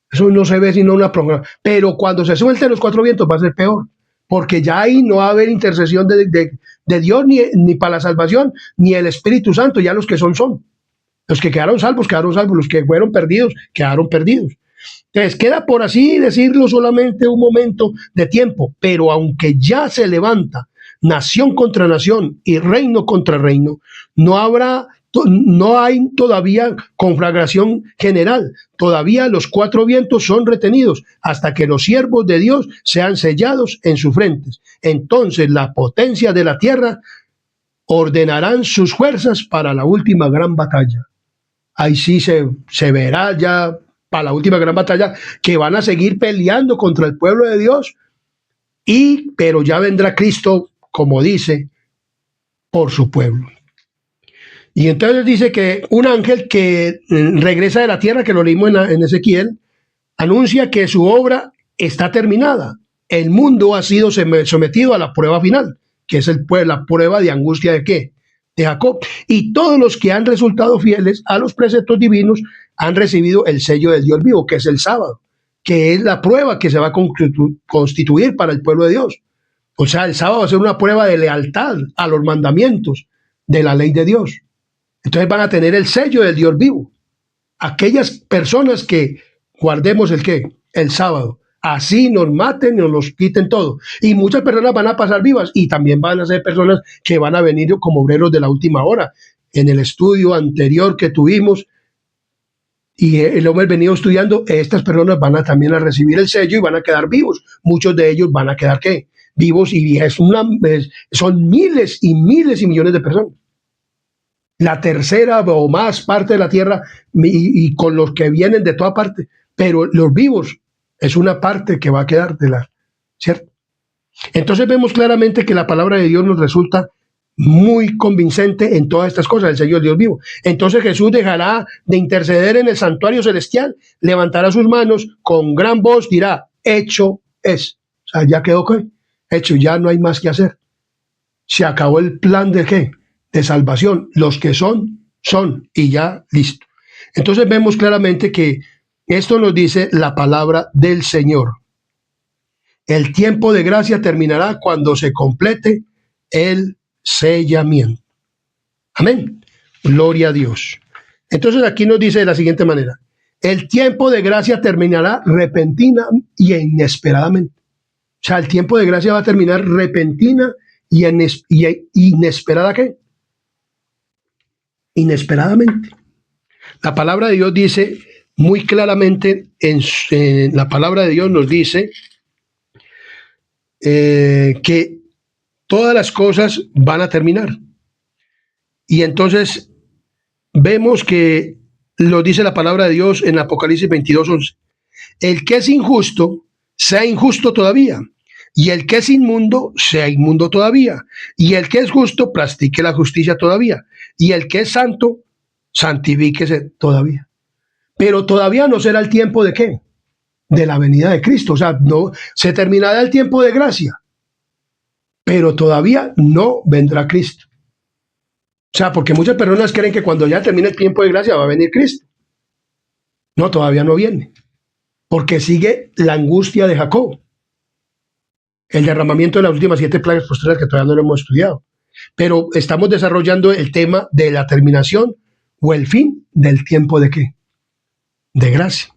Eso no se ve sino una programa. Pero cuando se suelten los 4 vientos va a ser peor, porque ya ahí no va a haber intercesión de Dios ni para la salvación, ni el Espíritu Santo, ya los que son. Los que quedaron salvos, los que fueron perdidos, quedaron perdidos. Entonces, queda por así decirlo solamente un momento de tiempo, pero aunque ya se levanta nación contra nación y reino contra reino, no hay todavía conflagración general. Todavía los 4 vientos son retenidos hasta que los siervos de Dios sean sellados en sus frentes. Entonces la potencia de la tierra ordenarán sus fuerzas para la última gran batalla. Ahí sí se verá ya para la última gran batalla que van a seguir peleando contra el pueblo de Dios, pero ya vendrá Cristo, como dice, por su pueblo. Y entonces dice que un ángel que regresa de la tierra, que lo leímos en Ezequiel, anuncia que su obra está terminada. El mundo ha sido sometido a la prueba final, que es la prueba de angustia de ¿qué? De Jacob. Y todos los que han resultado fieles a los preceptos divinos han recibido el sello del Dios vivo, que es el sábado, que es la prueba que se va a constituir para el pueblo de Dios. O sea, el sábado va a ser una prueba de lealtad a los mandamientos de la ley de Dios. Entonces van a tener el sello del Dios vivo. Aquellas personas que guardemos el ¿qué? El sábado. así nos maten, nos los quiten todo. Y muchas personas van a pasar vivas y también van a ser personas que van a venir como obreros de la última hora. En el estudio anterior que tuvimos, y lo hemos venido estudiando, estas personas van a también a recibir el sello y van a quedar vivos. Muchos de ellos van a quedar, ¿qué? Vivos, y son miles y miles y millones de personas. La tercera o más parte de la tierra, y con los que vienen de toda parte, pero los vivos es una parte que va a quedar ¿cierto? Entonces vemos claramente que la palabra de Dios nos resulta muy convincente en todas estas cosas, el Señor Dios vivo. Entonces Jesús dejará de interceder en el santuario celestial, levantará sus manos con gran voz, dirá, hecho es. O sea, ya quedó hecho, ya no hay más que hacer. Se acabó el plan de ¿qué? De salvación. Los que son, y ya listo. Entonces vemos claramente que esto nos dice la palabra del Señor. El tiempo de gracia terminará cuando se complete el sellamiento. Amén. Gloria a Dios. Entonces aquí nos dice de la siguiente manera: el tiempo de gracia terminará repentina y inesperadamente. O sea, el tiempo de gracia va a terminar repentina y inesperada, ¿qué? Inesperadamente. La palabra de Dios dice muy claramente, en la palabra de Dios nos dice que todas las cosas van a terminar. Y entonces vemos que lo dice la palabra de Dios en Apocalipsis 22:11. El que es injusto, sea injusto todavía. Y el que es inmundo, sea inmundo todavía. Y el que es justo, practique la justicia todavía. Y el que es santo, santifíquese todavía. Pero todavía no será el tiempo de ¿qué? De la venida de Cristo. O sea, no se terminará el tiempo de gracia, pero todavía no vendrá Cristo. O sea, porque muchas personas creen que cuando ya termine el tiempo de gracia va a venir Cristo. No, todavía no viene, porque sigue la angustia de Jacob, el derramamiento de las últimas 7 plagas postreras que todavía no lo hemos estudiado. Pero estamos desarrollando el tema de la terminación o el fin del tiempo de ¿qué? De gracia.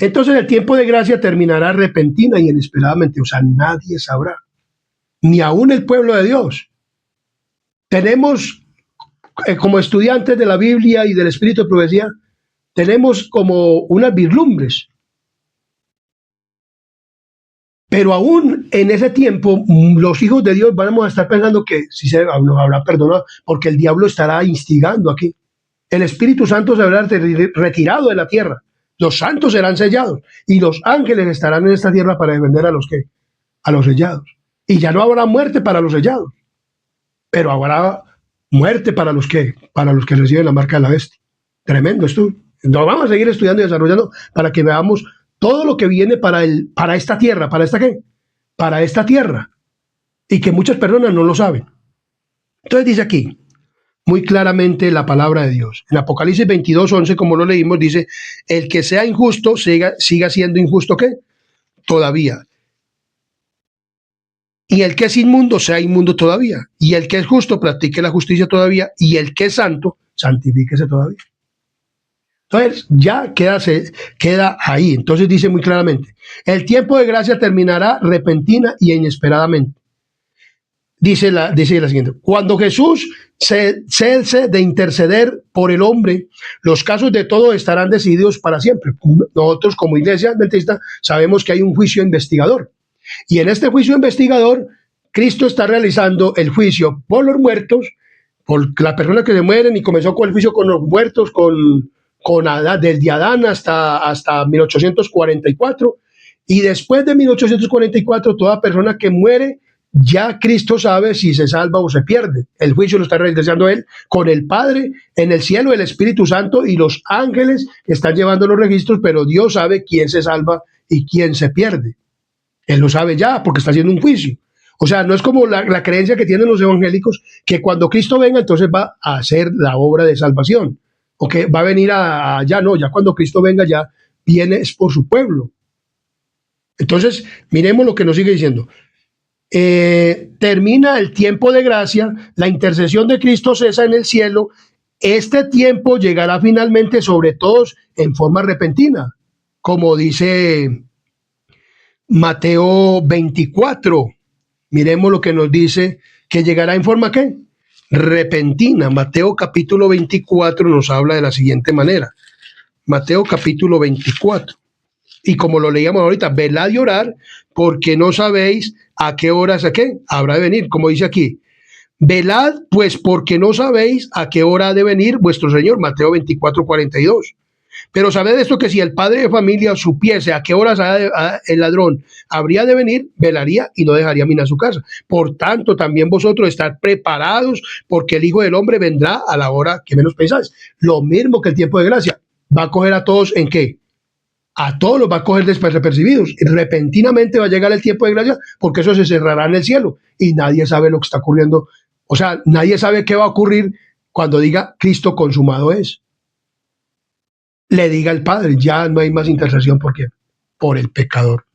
Entonces el tiempo de gracia terminará repentina y inesperadamente. O sea, nadie sabrá, ni aún el pueblo de Dios. Tenemos, como estudiantes de la Biblia y del Espíritu de Profecía, tenemos como unas vislumbres. Pero aún en ese tiempo, los hijos de Dios vamos a estar pensando que si nos habrá perdonado, porque el diablo estará instigando aquí. El Espíritu Santo se habrá retirado de la tierra. Los santos serán sellados y los ángeles estarán en esta tierra para defender a los que, a los sellados. Y ya no habrá muerte para los sellados, pero habrá muerte para los que reciben la marca de la bestia. Tremendo esto. Nos vamos a seguir estudiando y desarrollando para que veamos todo lo que viene para esta tierra. ¿Para esta qué? Para esta tierra. Y que muchas personas no lo saben. Entonces dice aquí muy claramente la palabra de Dios. En Apocalipsis 22:11, como lo leímos, dice, el que sea injusto siga siendo injusto, ¿qué? Todavía. Y el que es inmundo sea inmundo todavía. Y el que es justo practique la justicia todavía. Y el que es santo, santifíquese todavía. Entonces ya queda ahí. Entonces dice muy claramente, el tiempo de gracia terminará repentina y inesperadamente. Dice la siguiente: cuando Jesús cese de interceder por el hombre, los casos de todos estarán decididos para siempre. Nosotros como iglesia adventista sabemos que hay un juicio investigador. Y en este juicio investigador, Cristo está realizando el juicio por los muertos, por las personas que se mueren, y comenzó con el juicio con los muertos, con Adán, desde Adán hasta 1844. Y después de 1844, toda persona que muere, ya Cristo sabe si se salva o se pierde. El juicio lo está realizando Él con el Padre en el cielo, el Espíritu Santo y los ángeles están llevando los registros, pero Dios sabe quién se salva y quién se pierde. Él lo sabe ya porque está haciendo un juicio. O sea, no es como la creencia que tienen los evangélicos, que cuando Cristo venga, entonces va a hacer la obra de salvación. O que va a venir ya no, ya cuando Cristo venga, ya viene es por su pueblo. Entonces, miremos lo que nos sigue diciendo. Termina el tiempo de gracia, la intercesión de Cristo cesa en el cielo. Este tiempo llegará finalmente sobre todos en forma repentina, como dice Mateo 24. Miremos lo que nos dice que llegará en forma ¿qué? Repentina. Mateo capítulo 24 nos habla de la siguiente manera. Mateo capítulo 24. Y como lo leíamos ahorita, velad y orar, porque no sabéis a qué horas habrá de venir, como dice aquí. Velad, pues, porque no sabéis a qué hora ha de venir vuestro Señor. Mateo 24, 42. Pero sabed esto, que si el padre de familia supiese a qué horas el ladrón habría de venir, velaría y no dejaría minar su casa. Por tanto, también vosotros estad preparados, porque el Hijo del Hombre vendrá a la hora que menos pensáis. Lo mismo que el tiempo de gracia. ¿Va a coger a todos en qué? A todos los va a coger desapercibidos. Repentinamente va a llegar el tiempo de gracia, porque eso se cerrará en el cielo y nadie sabe lo que está ocurriendo. O sea, nadie sabe qué va a ocurrir cuando diga Cristo consumado es. Le diga al Padre, ya no hay más intercesión. ¿Por qué? Por el pecador.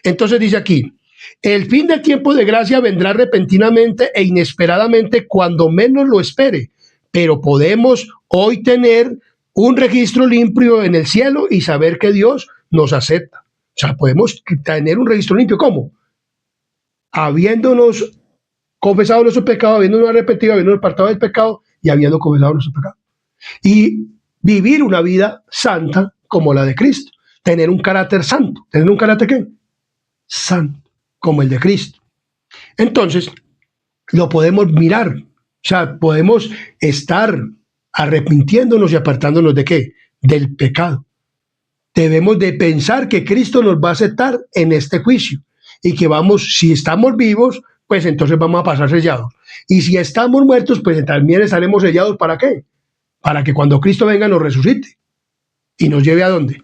Entonces dice aquí, el fin del tiempo de gracia vendrá repentinamente e inesperadamente cuando menos lo espere, pero podemos hoy tener un registro limpio en el cielo y saber que Dios nos acepta. O sea, podemos tener un registro limpio. ¿Cómo? Habiéndonos confesado nuestro pecado, habiéndonos arrepentido, habiéndonos apartado del pecado y habiendo confesado nuestro pecado. Y vivir una vida santa como la de Cristo. Tener un carácter santo. ¿Tener un carácter qué? Santo, como el de Cristo. Entonces, lo podemos mirar. O sea, podemos estar arrepintiéndonos y apartándonos ¿de qué? Del pecado. Debemos de pensar que Cristo nos va a aceptar en este juicio y que vamos, si estamos vivos, pues entonces vamos a pasar sellados. Y si estamos muertos, pues también estaremos sellados. ¿Para qué? Para que cuando Cristo venga nos resucite y nos lleve ¿a dónde?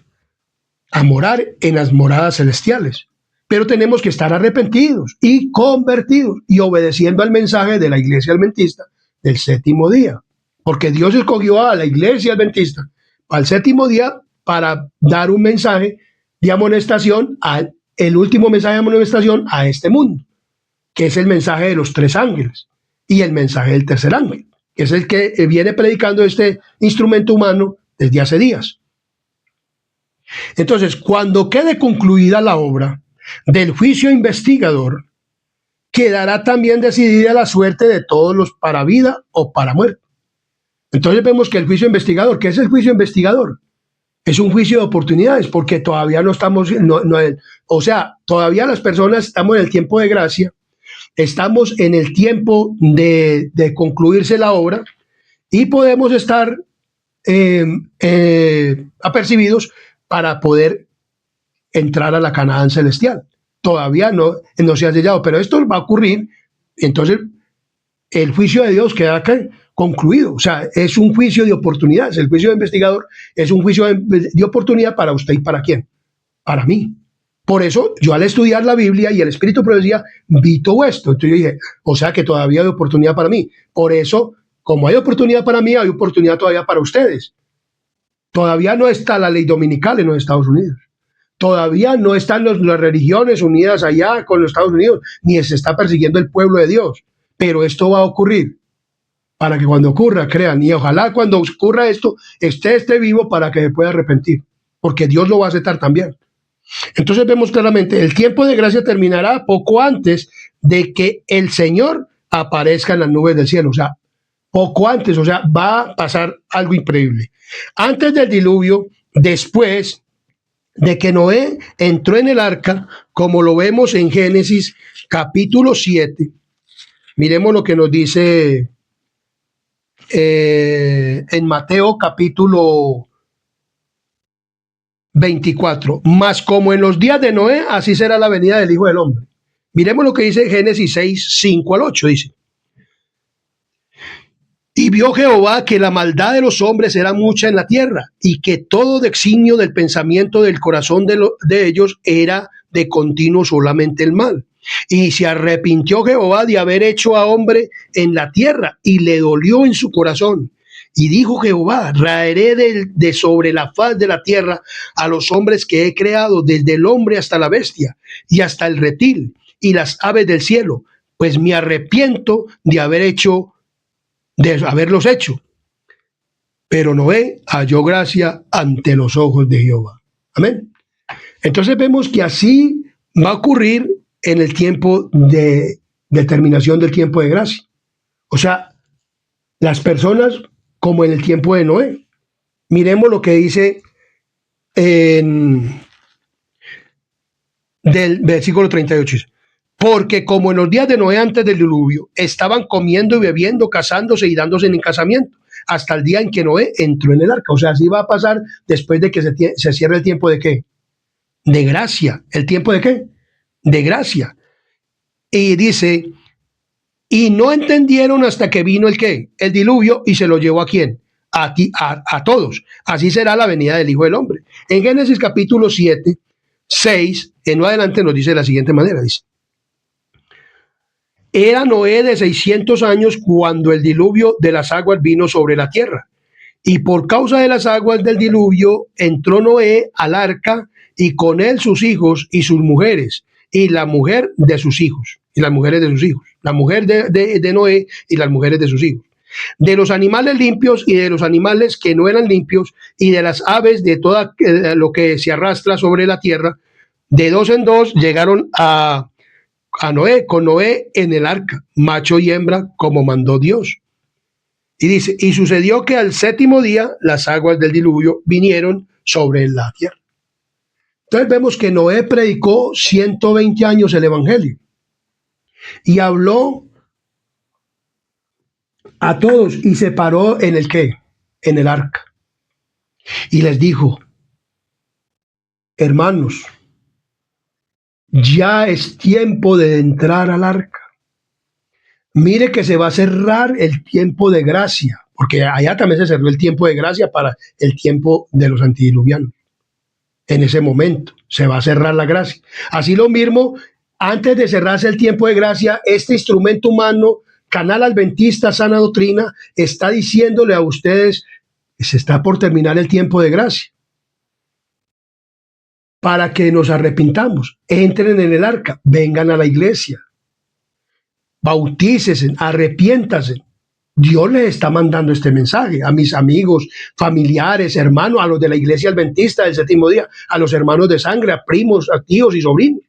A morar en las moradas celestiales. Pero tenemos que estar arrepentidos y convertidos y obedeciendo al mensaje de la iglesia adventista del séptimo día. Porque Dios escogió a la iglesia adventista al séptimo día para dar un mensaje de amonestación, el último mensaje de amonestación a este mundo, que es el mensaje de los tres ángeles y el mensaje del tercer ángel, que es el que viene predicando este instrumento humano desde hace días. Entonces, cuando quede concluida la obra del juicio investigador, quedará también decidida la suerte de todos los para vida o para muerte. Entonces vemos que el juicio investigador, ¿qué es el juicio investigador? Es un juicio de oportunidades, porque todavía no estamos, o sea, todavía las personas estamos en el tiempo de gracia, estamos en el tiempo de concluirse la obra y podemos estar apercibidos para poder entrar a la Canaán celestial. Todavía no se ha sellado, pero esto va a ocurrir. Entonces, el juicio de Dios queda acá concluido. O sea, es un juicio de oportunidades. El juicio de investigador es un juicio de oportunidad para usted y para quién. Para mí. Por eso, yo al estudiar la Biblia y el Espíritu de Profecía, vi todo esto. Entonces yo dije, o sea que todavía hay oportunidad para mí. Por eso, como hay oportunidad para mí, hay oportunidad todavía para ustedes. Todavía no está la ley dominical en los Estados Unidos. Todavía no están las religiones unidas allá con los Estados Unidos, ni se está persiguiendo el pueblo de Dios. Pero esto va a ocurrir para que cuando ocurra, crean. Y ojalá cuando ocurra esto, esté vivo para que se pueda arrepentir. Porque Dios lo va a aceptar también. Entonces vemos claramente, el tiempo de gracia terminará poco antes de que el Señor aparezca en las nubes del cielo. O sea, poco antes, o sea, va a pasar algo increíble. Antes del diluvio, después de que Noé entró en el arca, como lo vemos en Génesis capítulo 7, miremos lo que nos dice en Mateo capítulo 24. Mas como en los días de Noé, así será la venida del Hijo del Hombre. Miremos lo que dice Génesis 6, 5 al 8, dice. Y vio Jehová que la maldad de los hombres era mucha en la tierra, y que todo designio del pensamiento del corazón de ellos era de continuo solamente el mal. Y se arrepintió Jehová de haber hecho a hombre en la tierra, y le dolió en su corazón. Y dijo Jehová, raeré de sobre la faz de la tierra a los hombres que he creado, desde el hombre hasta la bestia, y hasta el reptil, y las aves del cielo, pues me arrepiento de haberlos hecho. Pero Noé halló gracia ante los ojos de Jehová. Amén. Entonces vemos que así va a ocurrir en el tiempo de determinación del tiempo de gracia. O sea, las personas como en el tiempo de Noé. Miremos lo que dice en, del versículo 38. Porque como en los días de Noé antes del diluvio, estaban comiendo y bebiendo, casándose y dándose en casamiento, hasta el día en que Noé entró en el arca. O sea, así va a pasar después de que se cierre el tiempo de ¿qué? De gracia. ¿El tiempo de qué? De gracia. Y dice, y no entendieron hasta que vino el ¿qué? El diluvio y se lo llevó ¿a quién? A todos. Así será la venida del Hijo del Hombre. En Génesis capítulo 7, 6, en adelante nos dice de la siguiente manera, dice, era Noé de 600 años cuando el diluvio de las aguas vino sobre la tierra. Y por causa de las aguas del diluvio entró Noé al arca y con él sus hijos y sus mujeres y la mujer de sus hijos y las mujeres de sus hijos. La mujer de Noé y las mujeres de sus hijos. De los animales limpios y de los animales que no eran limpios y de las aves de todo lo que se arrastra sobre la tierra, de dos en dos llegaron a Noé, con Noé en el arca, macho y hembra, como mandó Dios. Y dice, y sucedió que al séptimo día las aguas del diluvio vinieron sobre la tierra. Entonces vemos que Noé predicó 120 años el evangelio y habló a todos y se paró en el ¿qué? En el arca. Y les dijo, hermanos, ya es tiempo de entrar al arca. Mire que se va a cerrar el tiempo de gracia, porque allá también se cerró el tiempo de gracia para el tiempo de los antidiluvianos. En ese momento se va a cerrar la gracia. Así lo mismo, antes de cerrarse el tiempo de gracia, este instrumento humano, Canal Adventista Sana Doctrina, está diciéndole a ustedes que se está por terminar el tiempo de gracia. Para que nos arrepintamos, entren en el arca, vengan a la iglesia, bautícesen, arrepiéntanse. Dios les está mandando este mensaje a mis amigos, familiares, hermanos, a los de la iglesia adventista del séptimo día, a los hermanos de sangre, a primos, a tíos y sobrinos.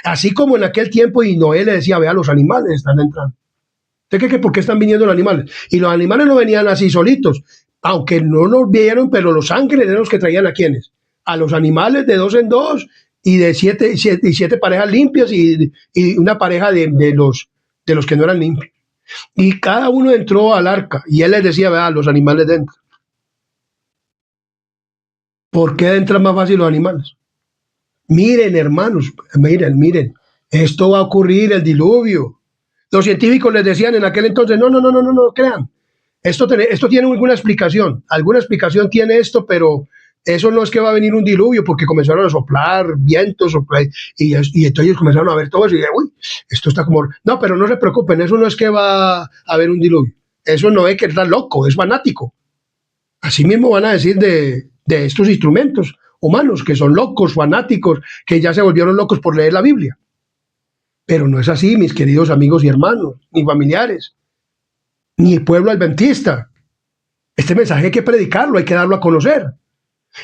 Así como en aquel tiempo y Noé le decía, vea, los animales están entrando. ¿Usted cree que por qué están viniendo los animales? Y los animales no venían así solitos, aunque no los vieron, pero los ángeles eran los que traían a quienes. A los animales de dos en dos y de siete parejas limpias y una pareja de los que no eran limpios. Y cada uno entró al arca y él les decía, vea, los animales dentro. ¿Por qué entran más fácil los animales? Miren, hermanos, miren, esto va a ocurrir, el diluvio. Los científicos les decían en aquel entonces, no crean. Esto tiene alguna explicación tiene esto, pero eso no es que va a venir un diluvio, porque comenzaron a soplar vientos, y entonces ellos comenzaron a ver todo eso, y uy, esto está como... No, pero no se preocupen, eso no es que va a haber un diluvio. Eso no es que está loco, es fanático. Así mismo van a decir de estos instrumentos humanos, que son locos, fanáticos, que ya se volvieron locos por leer la Biblia. Pero no es así, mis queridos amigos y hermanos, ni familiares, ni el pueblo adventista. Este mensaje hay que predicarlo, hay que darlo a conocer.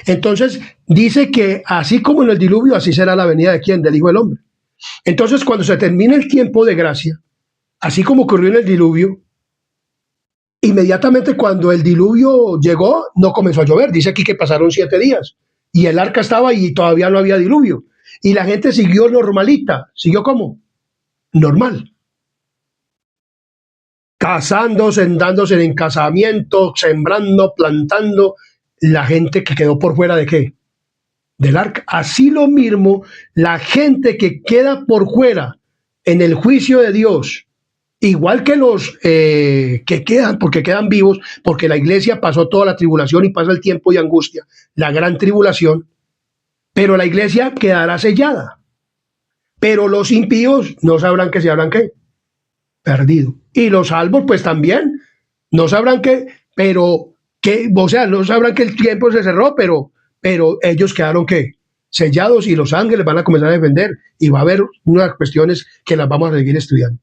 Entonces, dice que así como en el diluvio, así será la venida de ¿quién? Del Hijo del Hombre. Entonces, cuando se termine el tiempo de gracia, así como ocurrió en el diluvio, inmediatamente cuando el diluvio llegó, no comenzó a llover. Dice aquí que pasaron 7 días y el arca estaba y todavía no había diluvio. Y la gente siguió normalita. ¿Siguió cómo? Normal. Casándose, dándose en casamiento, sembrando, plantando. La gente que quedó por fuera ¿de qué? Del arca. Así lo mismo, la gente que queda por fuera en el juicio de Dios, igual que los que quedan, porque quedan vivos, porque la iglesia pasó toda la tribulación y pasa el tiempo de angustia, la gran tribulación, pero la iglesia quedará sellada. Pero los impíos no sabrán que se habrán ¿qué? Perdido. Y los salvos pues también no sabrán qué, pero que, o sea, no sabrán que el tiempo se cerró, pero ellos quedaron ¿qué? Sellados y los ángeles van a comenzar a defender y va a haber unas cuestiones que las vamos a seguir estudiando.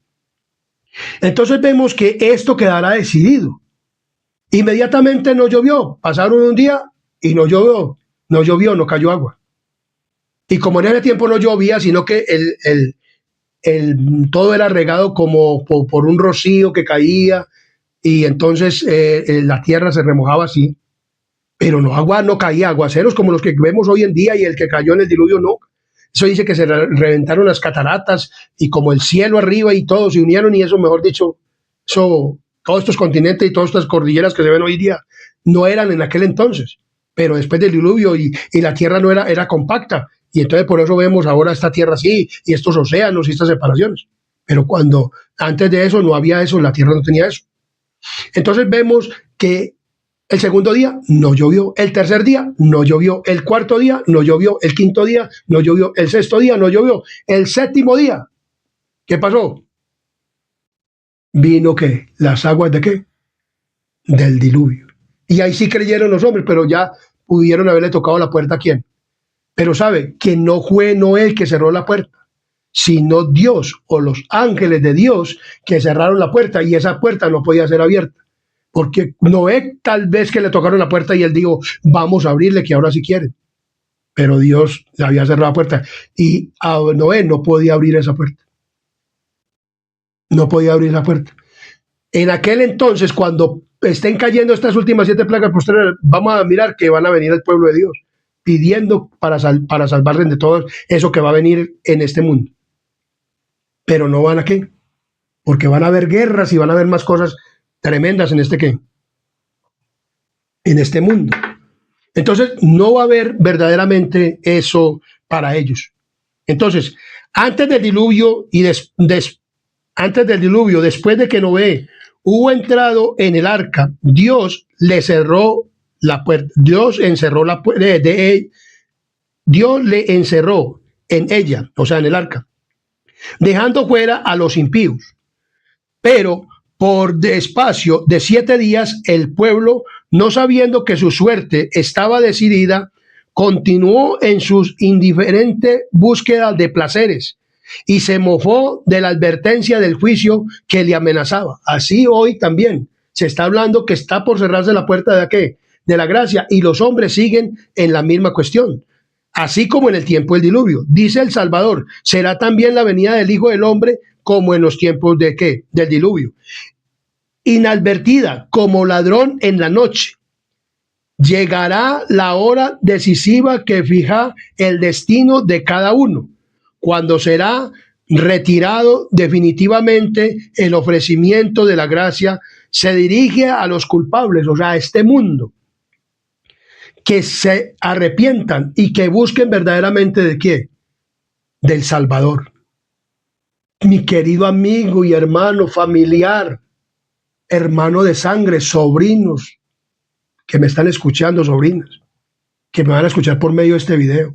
Entonces vemos que esto quedará decidido. Inmediatamente no llovió, pasaron un día y no llovió, no cayó agua. Y como en ese tiempo no llovía, sino que todo era regado como por un rocío que caía, y entonces la tierra se remojaba así, pero no agua, no caía aguaceros como los que vemos hoy en día y el que cayó en el diluvio no. Eso dice que se reventaron las cataratas y como el cielo arriba y todos se unieron y eso, mejor dicho, eso, todos estos continentes y todas estas cordilleras que se ven hoy día no eran en aquel entonces, pero después del diluvio y la tierra no era compacta y entonces por eso vemos ahora esta tierra así y estos océanos y estas separaciones. Pero cuando antes de eso no había eso, la tierra no tenía eso. Entonces vemos que el segundo día no llovió, el tercer día no llovió, el cuarto día no llovió, el quinto día no llovió, el sexto día no llovió, el séptimo día, ¿qué pasó? Vino ¿qué? Las aguas de ¿qué? Del diluvio. Y ahí sí creyeron los hombres, pero ya pudieron haberle tocado la puerta a quién. Pero sabe que no fue Noé que cerró la puerta, sino Dios o los ángeles de Dios que cerraron la puerta y esa puerta no podía ser abierta. Porque Noé tal vez que le tocaron la puerta y él dijo, vamos a abrirle que ahora sí quieren. Pero Dios le había cerrado la puerta y a Noé no podía abrir esa puerta. No podía abrir esa puerta. En aquel entonces, cuando estén cayendo estas últimas 7 plagas posteriores, vamos a mirar que van a venir el pueblo de Dios pidiendo para salvarse de todo eso que va a venir en este mundo. Pero no van a qué, porque van a haber guerras y van a haber más cosas tremendas en este qué, en este mundo. Entonces no va a haber verdaderamente eso para ellos. Entonces, antes del diluvio antes del diluvio, después de que Noé hubo entrado en el arca, Dios le cerró la puerta. Dios encerró la puerta Dios le encerró en ella, o sea, en el arca, dejando fuera a los impíos. Pero por espacio de 7 días, el pueblo, no sabiendo que su suerte estaba decidida, continuó en sus indiferentes búsquedas de placeres y se mofó de la advertencia del juicio que le amenazaba. Así hoy también se está hablando que está por cerrarse la puerta de ¿qué? De la gracia y los hombres siguen en la misma cuestión. Así como en el tiempo del diluvio, dice el Salvador, será también la venida del Hijo del Hombre como en los tiempos de ¿qué? Del diluvio. Inadvertida como ladrón en la noche, llegará la hora decisiva que fija el destino de cada uno, cuando será retirado definitivamente el ofrecimiento de la gracia, se dirige a los culpables, o sea, a este mundo, que se arrepientan y que busquen verdaderamente ¿de qué? Del Salvador. Mi querido amigo y hermano familiar, hermano de sangre, sobrinos que me están escuchando, sobrinas, que me van a escuchar por medio de este video,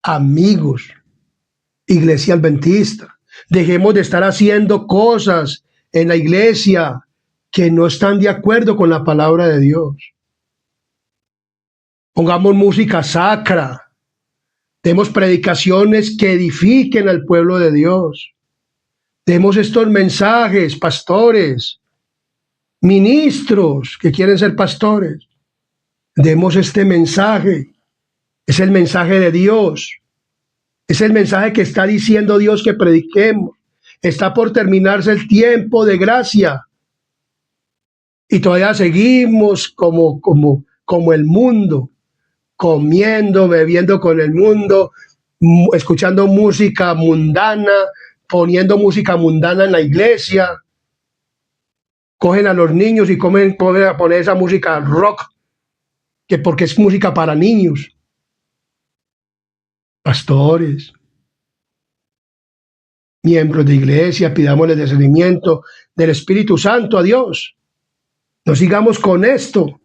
amigos, iglesia adventista, dejemos de estar haciendo cosas en la iglesia que no están de acuerdo con la palabra de Dios. Pongamos música sacra, demos predicaciones que edifiquen al pueblo de Dios. Demos estos mensajes, pastores, ministros que quieren ser pastores. Demos este mensaje. Es el mensaje de Dios. Es el mensaje que está diciendo Dios que prediquemos. Está por terminarse el tiempo de gracia. Y todavía seguimos como el mundo, comiendo, bebiendo con el mundo, escuchando música mundana, poniendo música mundana en la iglesia. Cogen a los niños y comen a poner esa música rock, que porque es música para niños. Pastores, miembros de iglesia, pidámosle discernimiento del Espíritu Santo a Dios. No sigamos con esto,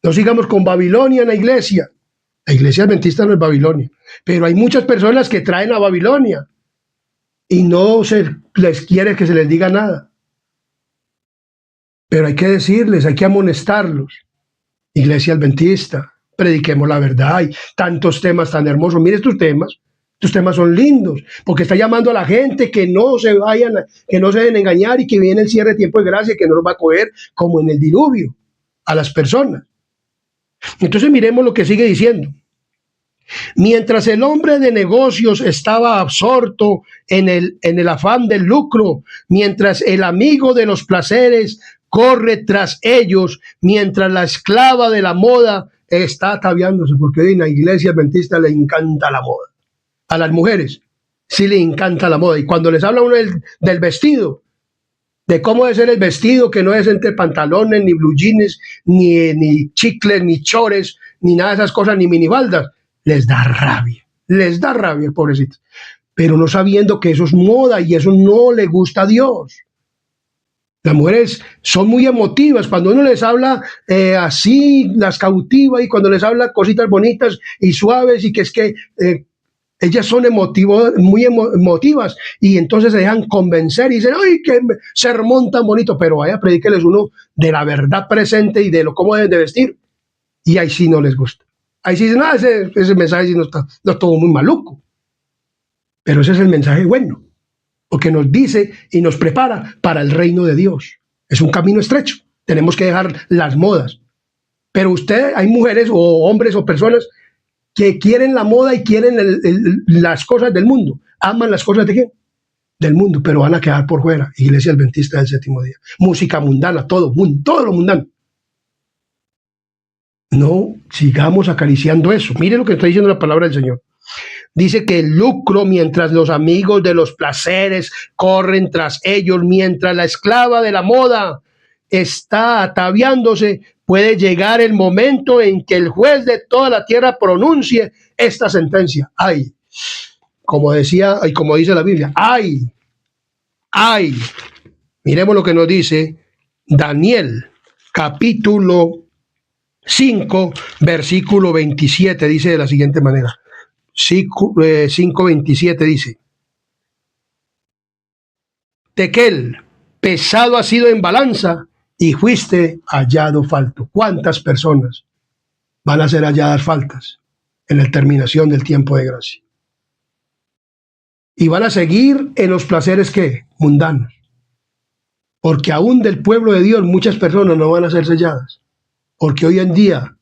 no sigamos con Babilonia en la iglesia. La iglesia adventista no es Babilonia, pero hay muchas personas que traen a Babilonia y no se les quiere que se les diga nada. Pero hay que decirles, hay que amonestarlos. Iglesia adventista, prediquemos la verdad. Hay tantos temas tan hermosos. Mire estos temas son lindos, porque está llamando a la gente que no se vayan, que no se dejen engañar y que viene el cierre de tiempo de gracia, que no nos va a coger como en el diluvio a las personas. Entonces miremos lo que sigue diciendo. Mientras el hombre de negocios estaba absorto en el afán del lucro, mientras el amigo de los placeres corre tras ellos, mientras la esclava de la moda está ataviándose, porque hoy en la iglesia adventista le encanta la moda. A las mujeres sí le encanta la moda. Y cuando les habla uno del vestido, de cómo debe ser el vestido, que no es entre pantalones, ni blue jeans, ni chicles, ni chores, ni nada de esas cosas, ni minifaldas, les da rabia, pobrecitos. Pero no sabiendo que eso es moda y eso no le gusta a Dios. Las mujeres son muy emotivas, cuando uno les habla así, las cautiva, y cuando les habla cositas bonitas y suaves, y que es que ellas son muy emotivas, y entonces se dejan convencer y dicen, ¡ay, qué sermón tan bonito! Pero vaya, predíqueles uno de la verdad presente y de cómo deben de vestir, y ahí sí no les gusta. Ahí sí dicen, ese mensaje sí no es todo muy maluco. Pero ese es el mensaje bueno, porque nos dice y nos prepara para el reino de Dios. Es un camino estrecho, tenemos que dejar las modas. Pero hay mujeres o hombres o personas que quieren la moda y quieren las cosas del mundo. Aman las cosas de ¿qué? Del mundo, pero van a quedar por fuera. Iglesia Adventista del Séptimo Día. Música mundana, todo lo mundano. No sigamos acariciando eso. Mire lo que está diciendo la palabra del Señor. Dice que el lucro, mientras los amigos de los placeres corren tras ellos, mientras la esclava de la moda está ataviándose, puede llegar el momento en que el juez de toda la tierra pronuncie esta sentencia. ¡Ay! Como decía y como dice la Biblia, ¡ay! ¡Ay! Miremos lo que nos dice Daniel, capítulo 5, versículo 27, dice de la siguiente manera. 5:27 dice: Tequel, pesado ha sido en balanza y fuiste hallado falto. ¿Cuántas personas van a ser halladas faltas en la terminación del tiempo de gracia? Y van a seguir en los placeres ¿qué? Mundanos. Porque aún del pueblo de Dios muchas personas no van a ser selladas. Porque hoy en día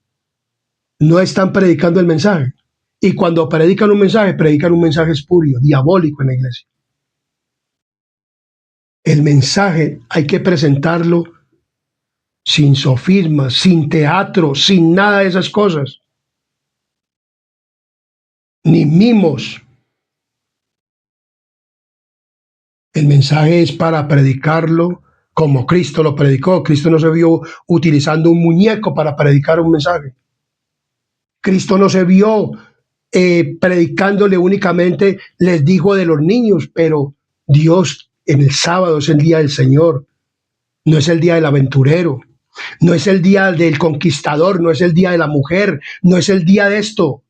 no están predicando el mensaje. Y cuando predican un mensaje espurio, diabólico en la iglesia. El mensaje hay que presentarlo sin sofismas, sin teatro, sin nada de esas cosas. Ni mimos. El mensaje es para predicarlo como Cristo lo predicó. Cristo no se vio utilizando un muñeco para predicar un mensaje. Cristo no se vio predicándole únicamente, les dijo de los niños, pero Dios en el sábado es el día del Señor. No es el día del aventurero. No es el día del conquistador. No es el día de la mujer. No es el día de esto.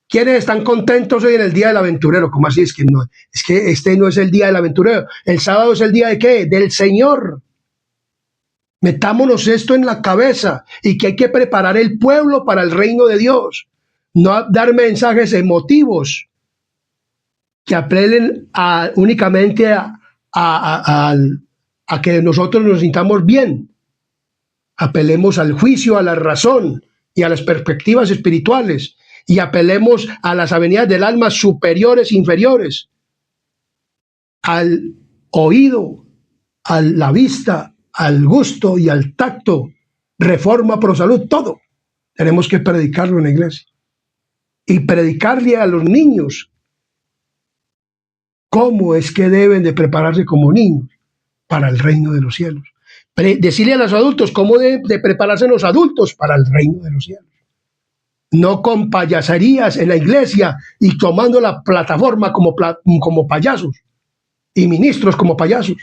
¿Quiénes están contentos hoy en el día del aventurero? ¿Cómo así? Es que este no es el día del aventurero. El sábado es el día de ¿qué? Del Señor. Metámonos esto en la cabeza y que hay que preparar el pueblo para el reino de Dios. No dar mensajes emotivos que apelen únicamente a que nosotros nos sintamos bien. Apelemos al juicio, a la razón y a las perspectivas espirituales. Y apelemos a las avenidas del alma superiores e inferiores, al oído, a la vista, al gusto y al tacto, Reforma Pro Salud, todo. Tenemos que predicarlo en la iglesia. Y predicarle a los niños cómo es que deben de prepararse como niños para el reino de los cielos. Decirle a los adultos cómo deben de prepararse los adultos para el reino de los cielos. No con payaserías en la iglesia y tomando la plataforma como payasos y ministros como payasos.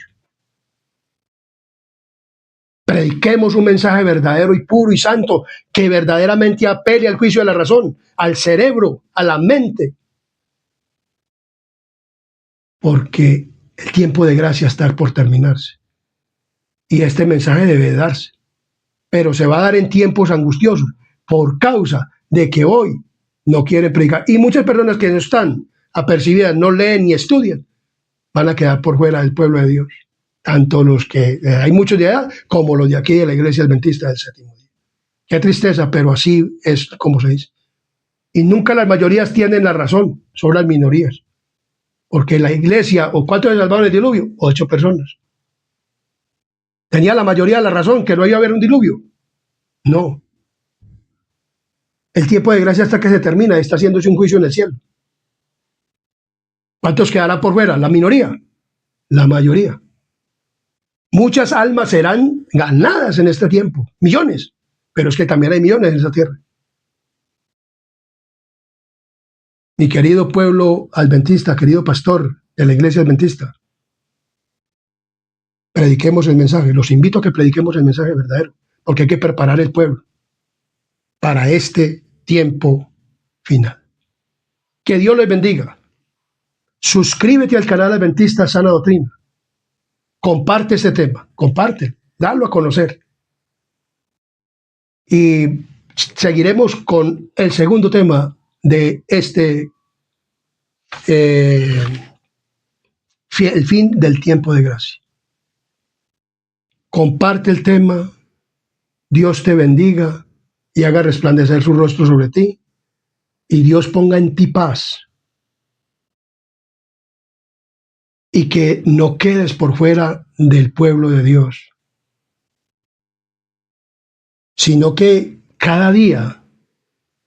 Prediquemos un mensaje verdadero y puro y santo que verdaderamente apele al juicio de la razón, al cerebro, a la mente. Porque el tiempo de gracia está por terminarse. Y este mensaje debe darse. Pero se va a dar en tiempos angustiosos por causa de que hoy no quieren predicar. Y muchas personas que no están apercibidas, no leen ni estudian, van a quedar por fuera del pueblo de Dios. Tanto los que hay muchos de allá como los de aquí de la iglesia adventista del Séptimo Día. Qué tristeza, pero así es como se dice. Y nunca las mayorías tienen la razón, son las minorías. Porque la iglesia, ¿o cuántos se salvaron del diluvio? 8 personas. ¿Tenía la mayoría la razón que no iba a haber un diluvio? No. El tiempo de gracia hasta que se termina, está haciéndose un juicio en el cielo. ¿Cuántos quedarán por fuera? La minoría. La mayoría. Muchas almas serán ganadas en este tiempo, millones, pero es que también hay millones en esa tierra. Mi querido pueblo adventista, querido pastor de la iglesia adventista, prediquemos el mensaje. Los invito a que prediquemos el mensaje verdadero, porque hay que preparar el pueblo para este tiempo final. Que Dios les bendiga. Suscríbete al canal Adventista Sana Doctrina. Comparte este tema, comparte, dalo a conocer. Y seguiremos con el segundo tema de este, el fin del tiempo de gracia. Comparte el tema, Dios te bendiga y haga resplandecer su rostro sobre ti, y Dios ponga en ti paz, y que no quedes por fuera del pueblo de Dios, sino que cada día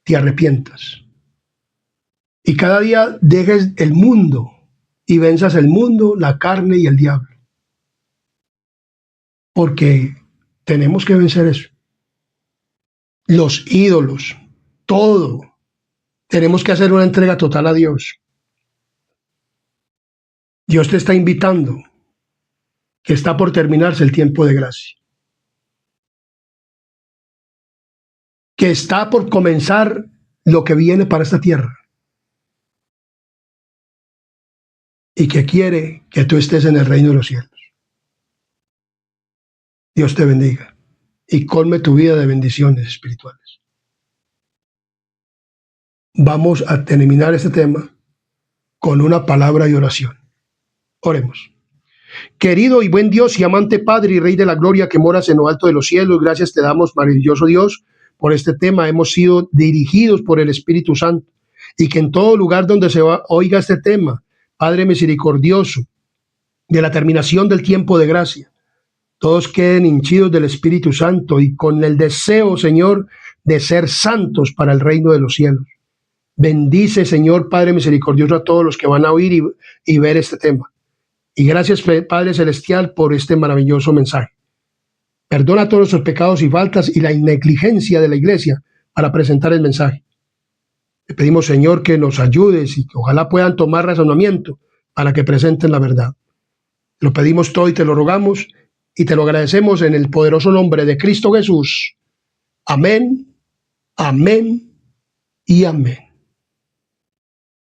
te arrepientas y cada día dejes el mundo y venzas el mundo, la carne y el diablo, porque tenemos que vencer eso. Los ídolos, todo. Tenemos que hacer una entrega total a Dios. Dios te está invitando, que está por terminarse el tiempo de gracia, que está por comenzar lo que viene para esta tierra, y que quiere que tú estés en el reino de los cielos. Dios te bendiga y colme tu vida de bendiciones espirituales. Vamos a terminar este tema con una palabra y oración. Oremos. Querido y buen Dios y amante Padre y Rey de la Gloria, que moras en lo alto de los cielos, gracias te damos, maravilloso Dios, por este tema. Hemos sido dirigidos por el Espíritu Santo, y que en todo lugar donde se oiga este tema, Padre misericordioso, de la terminación del tiempo de gracia, todos queden hinchidos del Espíritu Santo y con el deseo, Señor, de ser santos para el reino de los cielos. Bendice, Señor Padre misericordioso, a todos los que van a oír y ver este tema. Y gracias, Padre Celestial, por este maravilloso mensaje. Perdona todos nuestros pecados y faltas y la negligencia de la iglesia para presentar el mensaje. Te pedimos, Señor, que nos ayudes y que ojalá puedan tomar razonamiento para que presenten la verdad. Lo pedimos todo y te lo rogamos y te lo agradecemos en el poderoso nombre de Cristo Jesús. Amén, amén y amén.